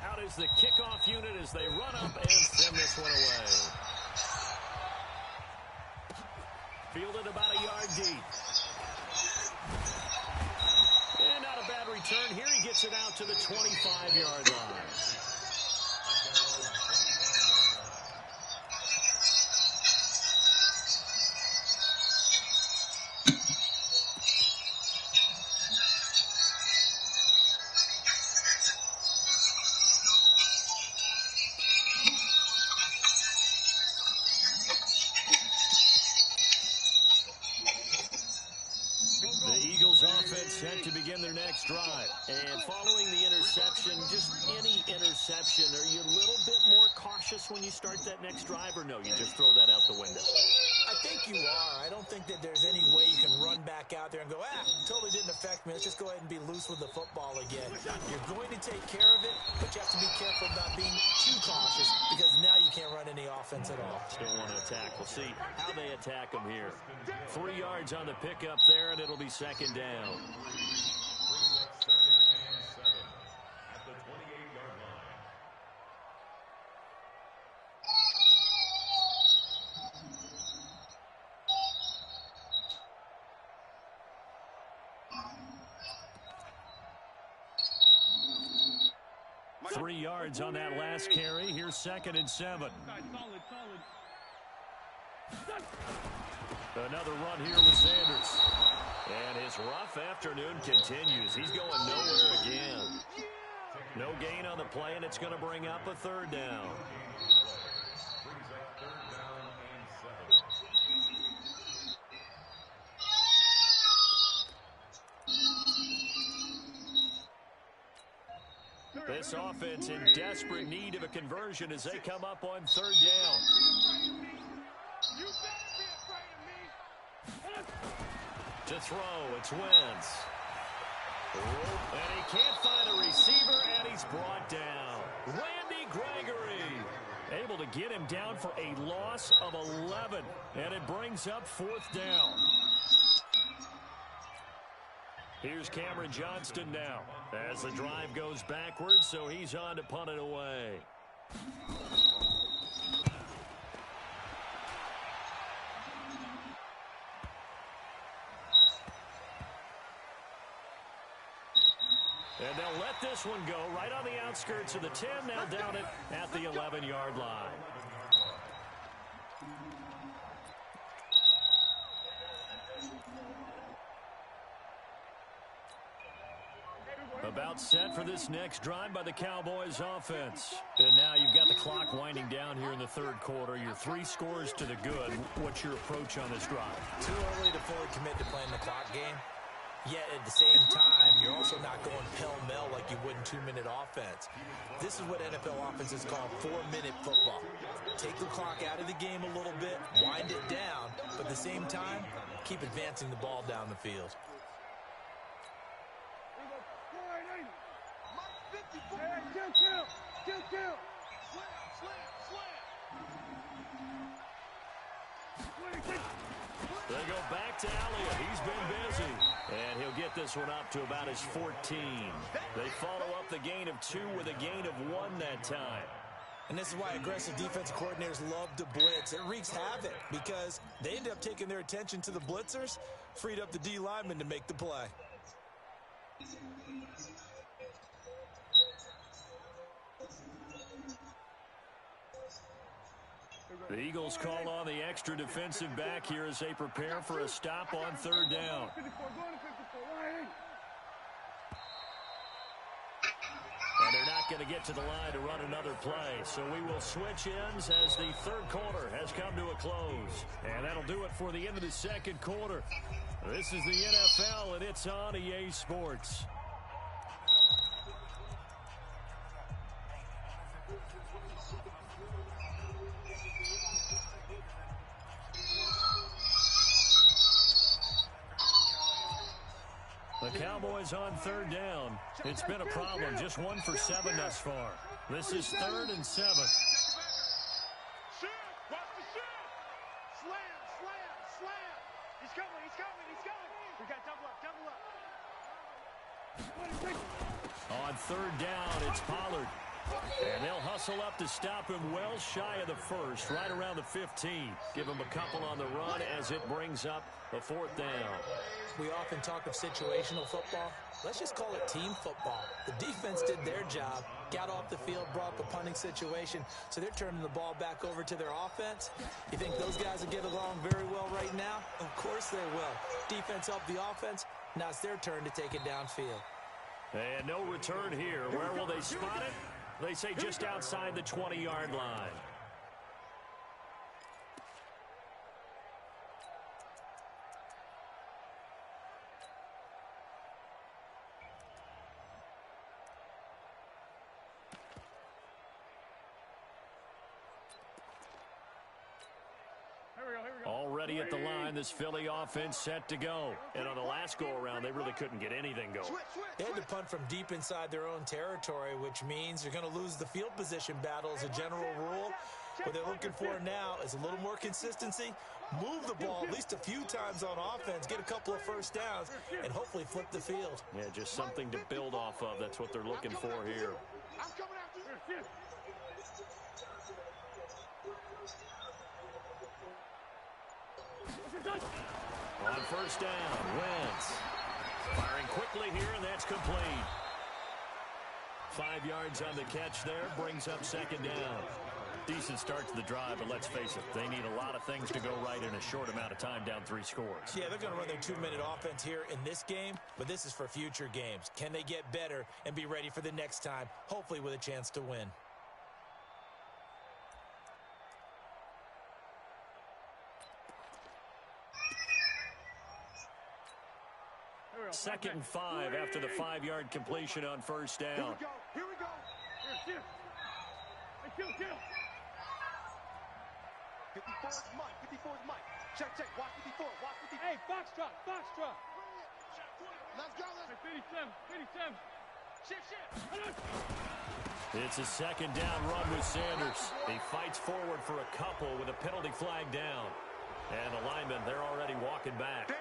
Out is the kickoff unit as they run up and send this one away. Fielded about a yard deep. And not a bad return here. He gets it out to the 25-yard line. Set to begin their next drive. And following the interception, just any interception, are you a little bit more cautious when you start that next drive, or no, you just throw that out the window? I think you are. I don't think that there's any way you can run back out there and go, totally didn't affect me. Let's just go ahead and be loose with the football again. You're going to take care of it, but you have to be careful about being too cautious because now you can't run any offense at all. Still want to attack. We'll see how they attack them here. 3 yards on the pickup there, and it'll be second down. At the 28-yard line. 3 yards on that last carry. Here's 2nd and 7. Another run here with Sanders. And his rough afternoon continues. He's going nowhere again. No gain on the play, and it's going to bring up a 3rd down. This offense in desperate need of a conversion as they come up on 3rd down. To throw, it's Wentz. And he can't find a receiver, and he's brought down. Randy Gregory able to get him down for a loss of 11, and it brings up 4th down. Here's Cameron Johnston now as the drive goes backwards, so he's on to punt it away. this one go right on the outskirts of the 10. Now down it at the 11-yard line. About set for this next drive by the Cowboys offense. And now you've got the clock winding down here in the third quarter. Your 3 scores to the good. What's your approach on this drive? Too early to fully commit to playing the clock game. Yet at the same time, you're also not going pell-mell like you would in 2-minute offense. This is what NFL offenses call 4-minute football. Take the clock out of the game a little bit, wind it down, but at the same time, keep advancing the ball down the field. They go back to Elliott. He's been busy. And he'll get this one up to about his 14. They follow up the gain of 2 with a gain of 1 that time. And this is why aggressive defensive coordinators love to blitz. It wreaks havoc because they end up taking their attention to the blitzers, freed up the D lineman to make the play. The Eagles call on the extra defensive back here as they prepare for a stop on third down. And they're not going to get to the line to run another play. So we will switch ends as the third quarter has come to a close. And that'll do it for the end of the second quarter. This is the NFL, and it's on EA Sports. The Cowboys on third down. It's been a problem. Just 1 for 7 thus far. This is 3rd and 7. Watch the shot. Slam, slam, slam. He's coming, he's coming, he's coming. We got double up, double up. On third down, it's Pollard. And they'll hustle up to stop him well shy of the first, right around the 15. Give him a couple on the run as it brings up the 4th down. We often talk of situational football. Let's just call it team football. The defense did their job, got off the field, brought up a punting situation, so they're turning the ball back over to their offense. You think those guys will get along very well right now? Of course they will. Defense helped the offense. Now it's their turn to take it downfield. And no return here. Where will they spot it? They say just outside the 20-yard line. Already at the line, this Philly offense set to go. And on the last go-around, they really couldn't get anything going. They had to punt from deep inside their own territory, which means you're going to lose the field position battle as a general rule. What they're looking for now is a little more consistency, move the ball at least a few times on offense, get a couple of first downs, and hopefully flip the field. Yeah, just something to build off of. That's what they're looking for here. I'm coming after you. On first down, Wentz firing quickly here, and that's complete. 5 yards on the catch there, brings up 2nd down. Decent start to the drive, but let's face it, they need a lot of things to go right in a short amount of time, down 3 scores. Yeah, they're going to run their 2-minute offense here in this game, but this is for future games. Can they get better and be ready for the next time, hopefully with a chance to win? 2nd and 5 after the 5-yard completion on first down. Here we go. Here. Hey, kill. 54 is Mike. 54 is Mike. Check. Watch 54. Hey, box truck. Let's go. 57. Shift. It's a 2nd down run with Sanders. He fights forward for a couple with a penalty flag down. And the linemen, they're already walking back.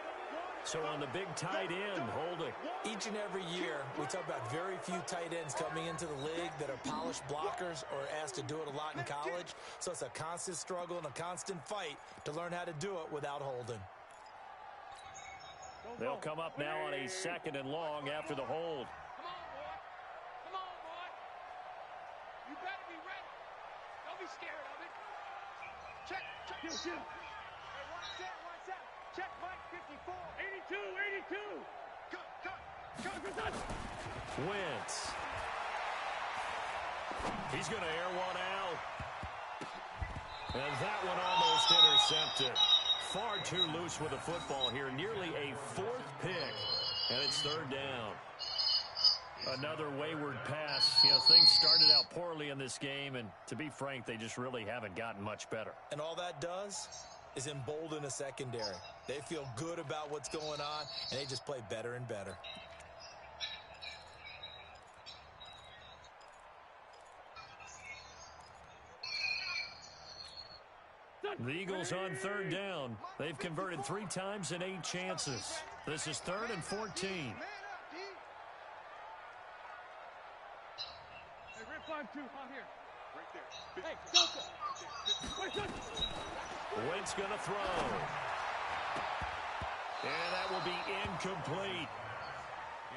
So on the big tight end, holding. Each and every year, we talk about very few tight ends coming into the league that are polished blockers or asked to do it a lot in college. So it's a constant struggle and a constant fight to learn how to do it without holding. They'll come up now on a 2nd and long after the hold. be scared of it. Check. Hey, one set. Check, Mike, 54. 82. Cut. Wentz. He's going to air one out. And that one almost intercepted. Far too loose with the football here. Nearly a fourth pick. And it's third down. Another wayward pass. You know, things started out poorly in this game, and to be frank, they just really haven't gotten much better. And all that does is embolden a secondary. They feel good about what's going on, and they just play better and better. The Eagles on third down. They've converted 3 times in 8 chances. This is 3rd and 14. Hey, red flag 2, out here. Right there. Hey, go. Wentz going to throw. And that will be incomplete.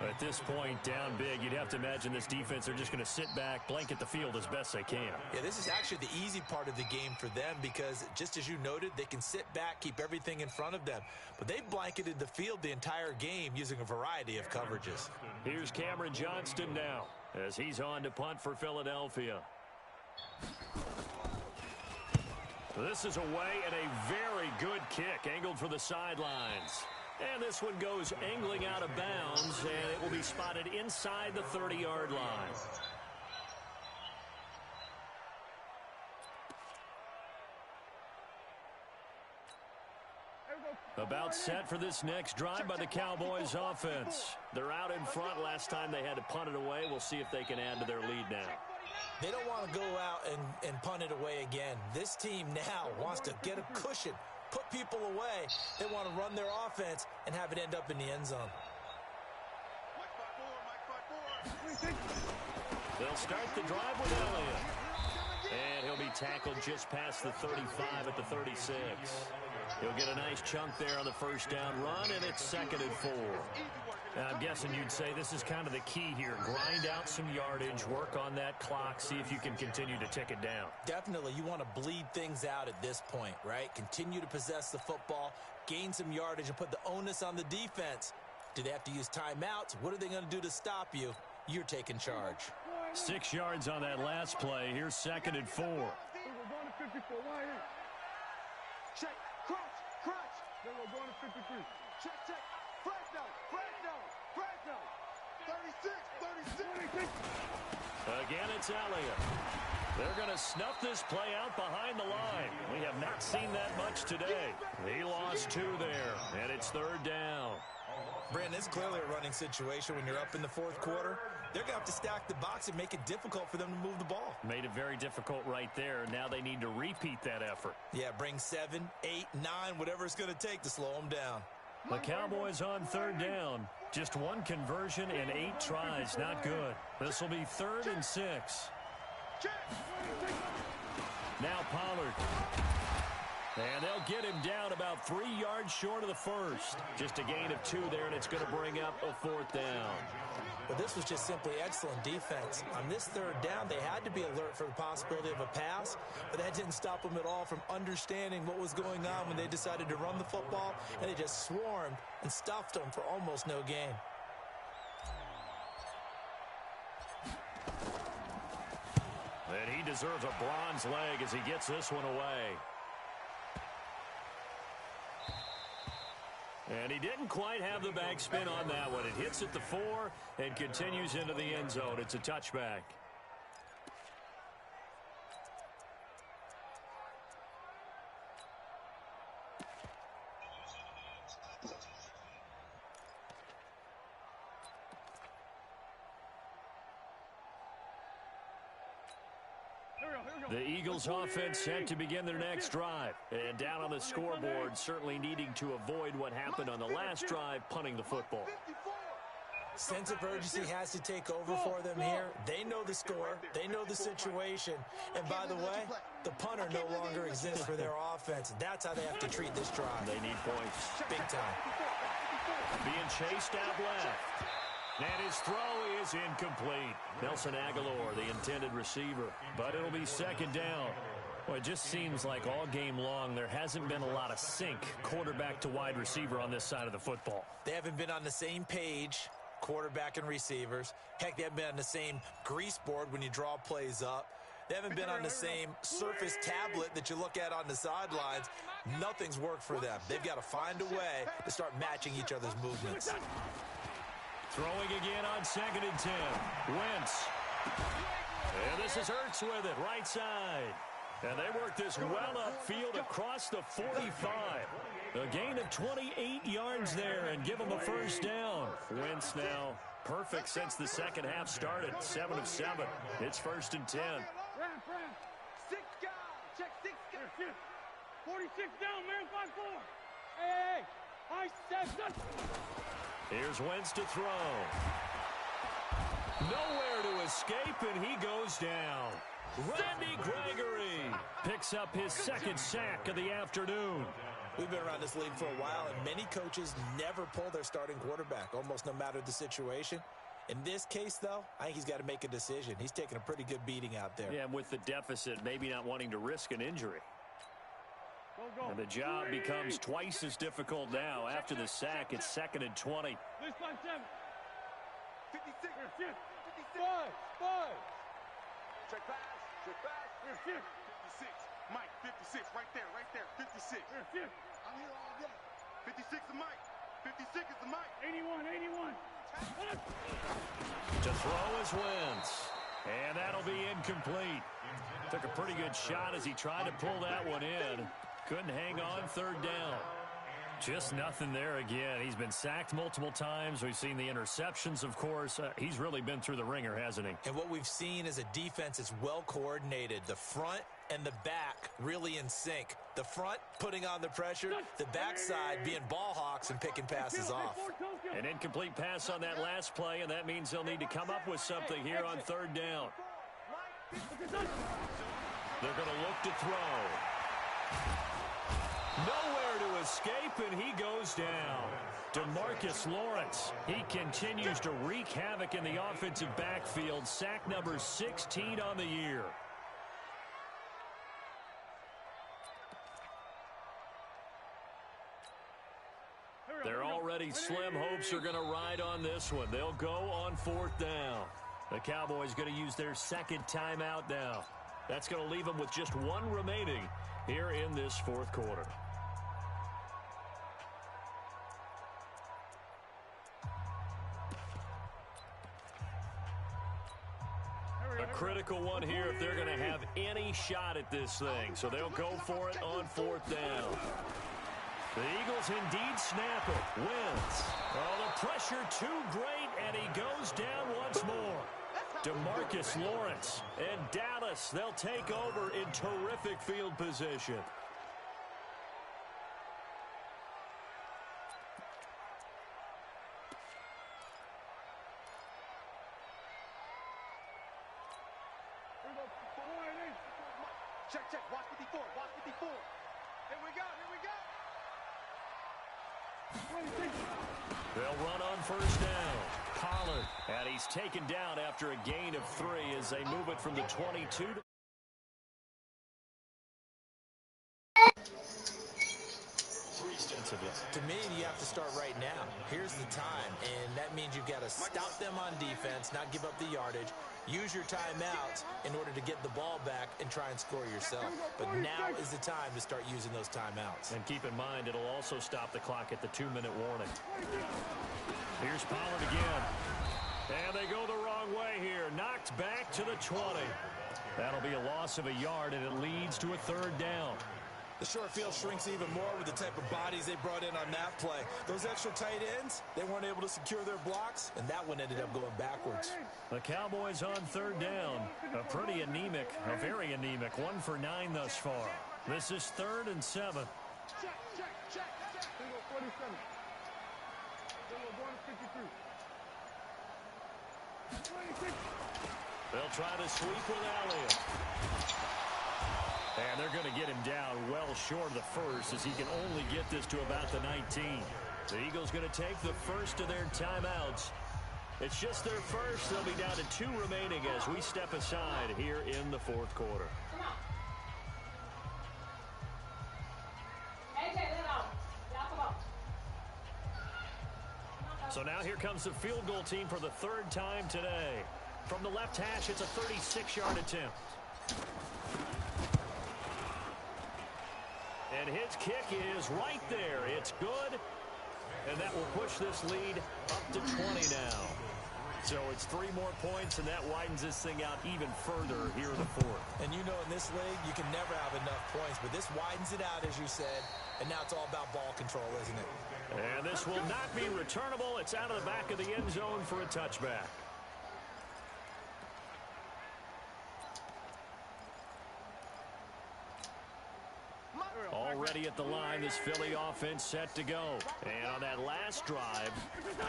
At this point, down big, you'd have to imagine this defense, they're just going to sit back, blanket the field as best they can. Yeah, this is actually the easy part of the game for them because, just as you noted, they can sit back, keep everything in front of them. But they've blanketed the field the entire game using a variety of coverages. Here's Cameron Johnston now as he's on to punt for Philadelphia. This is away and a very good kick, angled for the sidelines. And this one goes angling out of bounds, and it will be spotted inside the 30-yard line. About set for this next drive by the Cowboys offense. They're out in front. Last time they had to punt it away. We'll see if they can add to their lead now. They don't want to go out and punt it away again. This team now wants to get a cushion, put people away. They want to run their offense and have it end up in the end zone. They'll start the drive with Elliott. And he'll be tackled just past the 35 at the 36. He'll get a nice chunk there on the first down run, and it's 2nd and 4. Now, I'm guessing you'd say this is kind of the key here. Grind out some yardage, work on that clock, see if you can continue to tick it down. Definitely, you want to bleed things out at this point, right? Continue to possess the football, gain some yardage, and put the onus on the defense. Do they have to use timeouts? What are they going to do to stop you? You're taking charge. 6 yards on that last play. Here's 2nd and 4. Check, crunch. Then we're going to 53. Check. Fresno. 36. Again, it's Elliott. They're going to snuff this play out behind the line. We have not seen that much today. He lost 2 there, and it's 3rd down. Brandon, it's clearly a running situation when you're up in the 4th quarter. They're going to have to stack the box and make it difficult for them to move the ball. Made it very difficult right there. Now they need to repeat that effort. Yeah, bring 7, 8, 9, whatever it's going to take to slow them down. The Cowboys on 3rd down. Just 1 conversion and 8 tries. Not good. This will be 3rd and 6. Now Pollard. And they'll get him down about 3 yards short of the first. Just a gain of 2 there, and it's going to bring up a 4th down. But this was just simply excellent defense. On this 3rd down, they had to be alert for the possibility of a pass, but that didn't stop them at all from understanding what was going on when they decided to run the football, and they just swarmed and stuffed them for almost no gain. And he deserves a bronze leg as he gets this one away. And he didn't quite have the backspin on that one. It hits at the 4 and continues into the end zone. It's a touchback. The Eagles offense set to begin their next drive. And down on the scoreboard, certainly needing to avoid what happened on the last drive, punting the football. Sense of urgency has to take over for them here. They know the score. They know the situation. And by the way, the punter no longer exists for their offense. That's how they have to treat this drive. They need points. Big time. Being chased out left. And his throw is incomplete. Nelson Aguilar, the intended receiver. But it'll be 2nd down. Well, it just seems like all game long there hasn't been a lot of sync quarterback to wide receiver on this side of the football. They haven't been on the same page, quarterback and receivers. Heck, they haven't been on the same grease board when you draw plays up. They haven't been on the same surface tablet that you look at on the sidelines. Nothing's worked for them. They've got to find a way to start matching each other's movements. Throwing again on 2nd and 10. Wentz. And this is Hurts with it, right side. And they work this well upfield across the 45. A gain of 28 yards there and give them a first down. Wentz now perfect since the second half started. 7 of 7. It's 1st and 10. 6 guys. Check 6 guys. 46 down, man. 5-4. Hey. I said. Here's Wentz to throw. Nowhere to escape, and he goes down. Randy Gregory picks up his 2nd sack of the afternoon. We've been around this league for a while, and many coaches never pull their starting quarterback, almost no matter the situation. In this case, though, I think he's got to make a decision. He's taking a pretty good beating out there. Yeah, and with the deficit, maybe not wanting to risk an injury. And the job becomes twice as difficult now. After the sack, it's 2nd and 20. 56. 56. Check pass. Check pass. 56. Mike, 56. Right there. 56. I'm here all day. 56 is Mike. 56 is the Mike. 81. To throw is Wentz. And that'll be incomplete. Took a pretty good shot as he tried to pull that one in. Couldn't hang on 3rd down. Just nothing there again. He's been sacked multiple times. We've seen the interceptions, of course. He's really been through the ringer, hasn't he? And what we've seen is a defense that's well coordinated. The front and the back really in sync. The front putting on the pressure, the backside being ball hawks and picking passes off. An incomplete pass on that last play, and that means they'll need to come up with something here on 3rd down. They're going to look to throw. Nowhere to escape, and he goes down. DeMarcus Lawrence, he continues to wreak havoc in the offensive backfield. Sack number 16 on the year. Their already slim hopes are going to ride on this one. They'll go on 4th down. The Cowboys going to use their 2nd timeout now. That's going to leave them with just 1 remaining here in this 4th quarter. A critical one here if they're going to have any shot at this thing. So they'll go for it on 4th down. The Eagles indeed snap it. Wins. Oh, the pressure too great, and he goes down once more. DeMarcus Lawrence and Dallas, they'll take over in terrific field position. Check. Watch 54. Here we go. They'll run on 1st down. Pollard, and he's taken down after a gain of 3 as they move it from the 22 to... To me, you have to start right now. Here's the time, and that means you've got to stop them on defense, not give up the yardage, use your timeouts in order to get the ball back and try and score yourself. But now is the time to start using those timeouts. And keep in mind, it'll also stop the clock at the 2-minute warning. Here's Pollard again. And they go the wrong way here. Knocked back to the 20. That'll be a loss of a yard, and it leads to a 3rd down. The short field shrinks even more with the type of bodies they brought in on that play. Those extra tight ends, they weren't able to secure their blocks, and that one ended up going backwards. The Cowboys on 3rd down. A pretty anemic, a very anemic 1 for 9 thus far. This is 3rd and 7. Check. 47. 53. They'll try to sweep with Elliott. And they're going to get him down well short of the first as he can only get this to about the 19. The Eagles going to take the first of their timeouts. It's just their first. They'll be down to 2 remaining as we step aside here in the 4th quarter. So now here comes the field goal team for the third time today. From the left hash, it's a 36-yard attempt. And his kick is right there. It's good. And that will push this lead up to 20 now. So it's 3 more points, and that widens this thing out even further here in the fourth. And you know in this league, you can never have enough points, but this widens it out, as you said, and now it's all about ball control, isn't it? And this will not be returnable. It's out of the back of the end zone for a touchback. Already at the line, this Philly offense set to go. And on that last drive,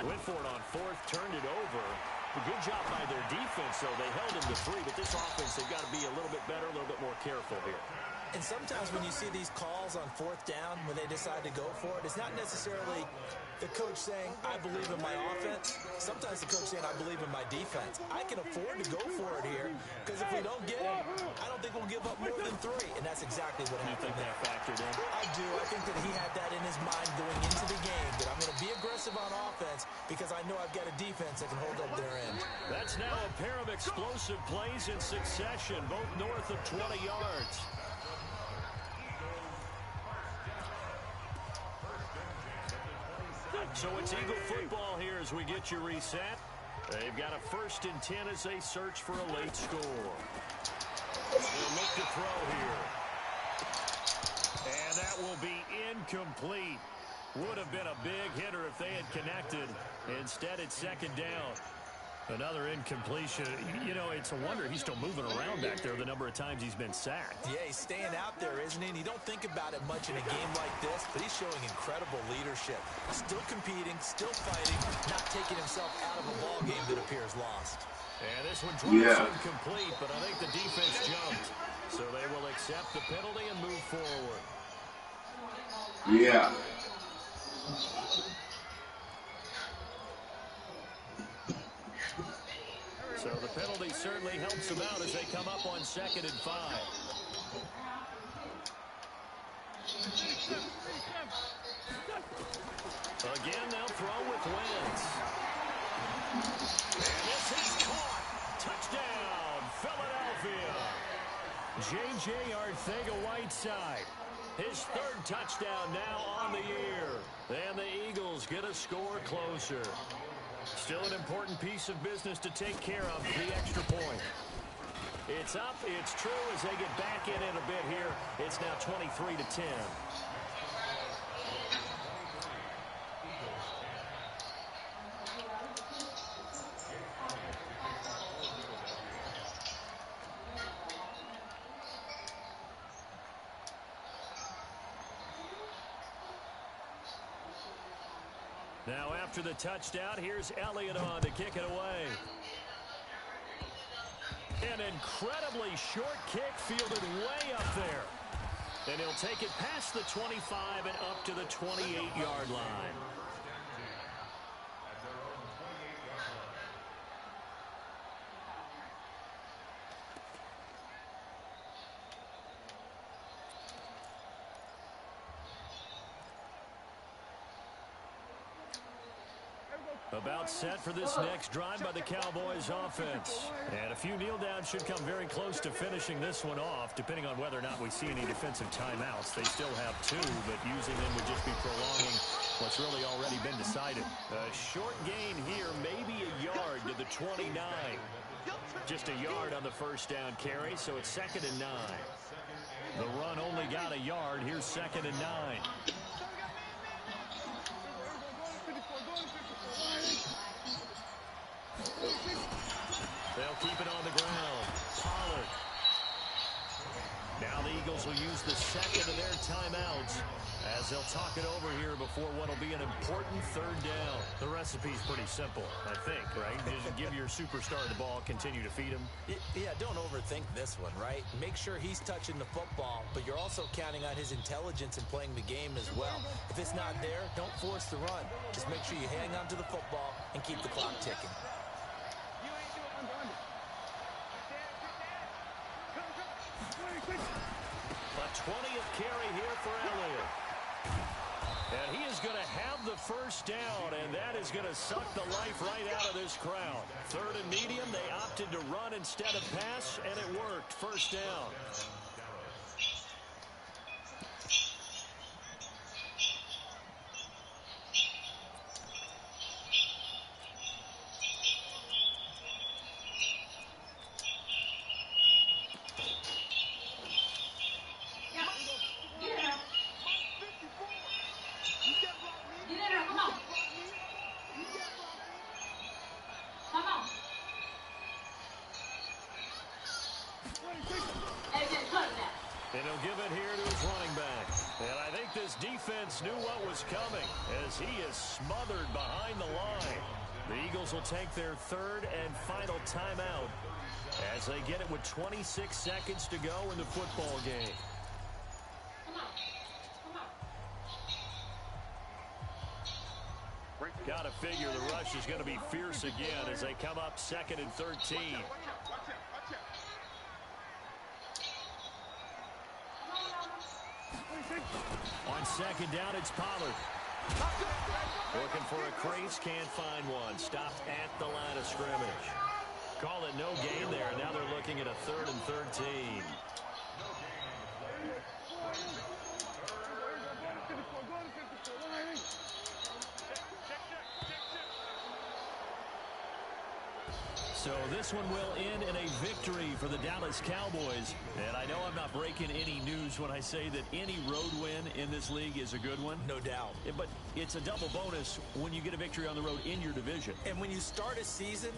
went for it on fourth, turned it over. A good job by their defense, though. They held him to 3, but this offense, they've got to be a little bit better, a little bit more careful here. And sometimes when you see these calls on fourth down, when they decide to go for it, it's not necessarily the coach saying, I believe in my offense. Sometimes the coach saying, I believe in my defense. I can afford to go for it here, because if we don't get it, I don't think we'll give up more than 3. And that's exactly what happened there. Factored in? I do. I think that he had that in his mind going into the game, that I'm going to be aggressive on offense because I know I've got a defense that can hold up their end. That's now a pair of explosive plays in succession, both north of 20 yards. So it's Eagle football here as we get you reset. They've got a 1st and 10 as they search for a late score. They'll look to throw here. And that will be incomplete. Would have been a big hitter if they had connected. Instead, it's 2nd down. Another incompletion. You know, it's a wonder he's still moving around back there the number of times he's been sacked. Yeah, he's staying out there, isn't he? And you don't think about it much in a game like this, but he's showing incredible leadership. Still competing, still fighting, not taking himself out of a ball game that appears lost. And this one drops incomplete, but I think the defense jumped. So they will accept the penalty and move forward. Yeah. So the penalty certainly helps them out as they come up on 2nd and 5. Again, they'll throw with Wentz. And this is caught. Touchdown, Philadelphia. J.J. Arcega-Whiteside. His 3rd touchdown now on the year. And the Eagles get a score closer. Still an important piece of business to take care of, the extra point. It's up, it's true as they get back in it a bit here. It's now 23-10. Now after the touchdown, here's Elliott on to kick it away. An incredibly short kick fielded way up there. And he'll take it past the 25 and up to the 28-yard line. About set for this next drive by the Cowboys offense. And a few kneel downs should come very close to finishing this one off, depending on whether or not we see any defensive timeouts. They still have 2, but using them would just be prolonging what's really already been decided. A short gain here, maybe a yard to the 29. Just a yard on the 1st down carry, so it's 2nd and 9. The run only got a yard. Here's 2nd and 9. They'll keep it on the ground. Pollard. Now the Eagles will use the 2nd of their timeouts as they'll talk it over here before what will be an important 3rd down. The recipe's pretty simple, I think, right? Just give your superstar the ball, continue to feed him. Yeah, don't overthink this one, right? Make sure he's touching the football, but you're also counting on his intelligence in playing the game as well. If it's not there, don't force the run. Just make sure you hang on to the football and keep the clock ticking. A 20th carry here for Elliott. And he is going to have the first down, and that is going to suck the life right out of this crowd. Third and medium, they opted to run instead of pass, and it worked. First down. And he'll give it here to his running back. And I think this defense knew what was coming as he is smothered behind the line. The Eagles will take their third and final timeout as they get it with 26 seconds to go in the football game. Got to figure the rush is going to be fierce again as they come up 2nd and 13. On 2nd down, it's Pollard. Looking for a crease, can't find one. Stopped at the line of scrimmage. Call it no gain there. Now they're looking at a 3rd and 13. So this one will end in a victory for the Dallas Cowboys. And I know I'm not breaking any news when I say that any road win in this league is a good one. No doubt. But it's a double bonus when you get a victory on the road in your division. And when you start a season,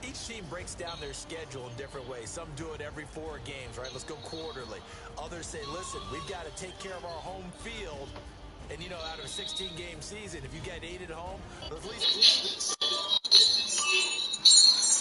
each team breaks down their schedule in different ways. Some do it every 4 games, right? Let's go quarterly. Others say, listen, we've got to take care of our home field. And, you know, out of a 16-game season, if you get 8 at home, at least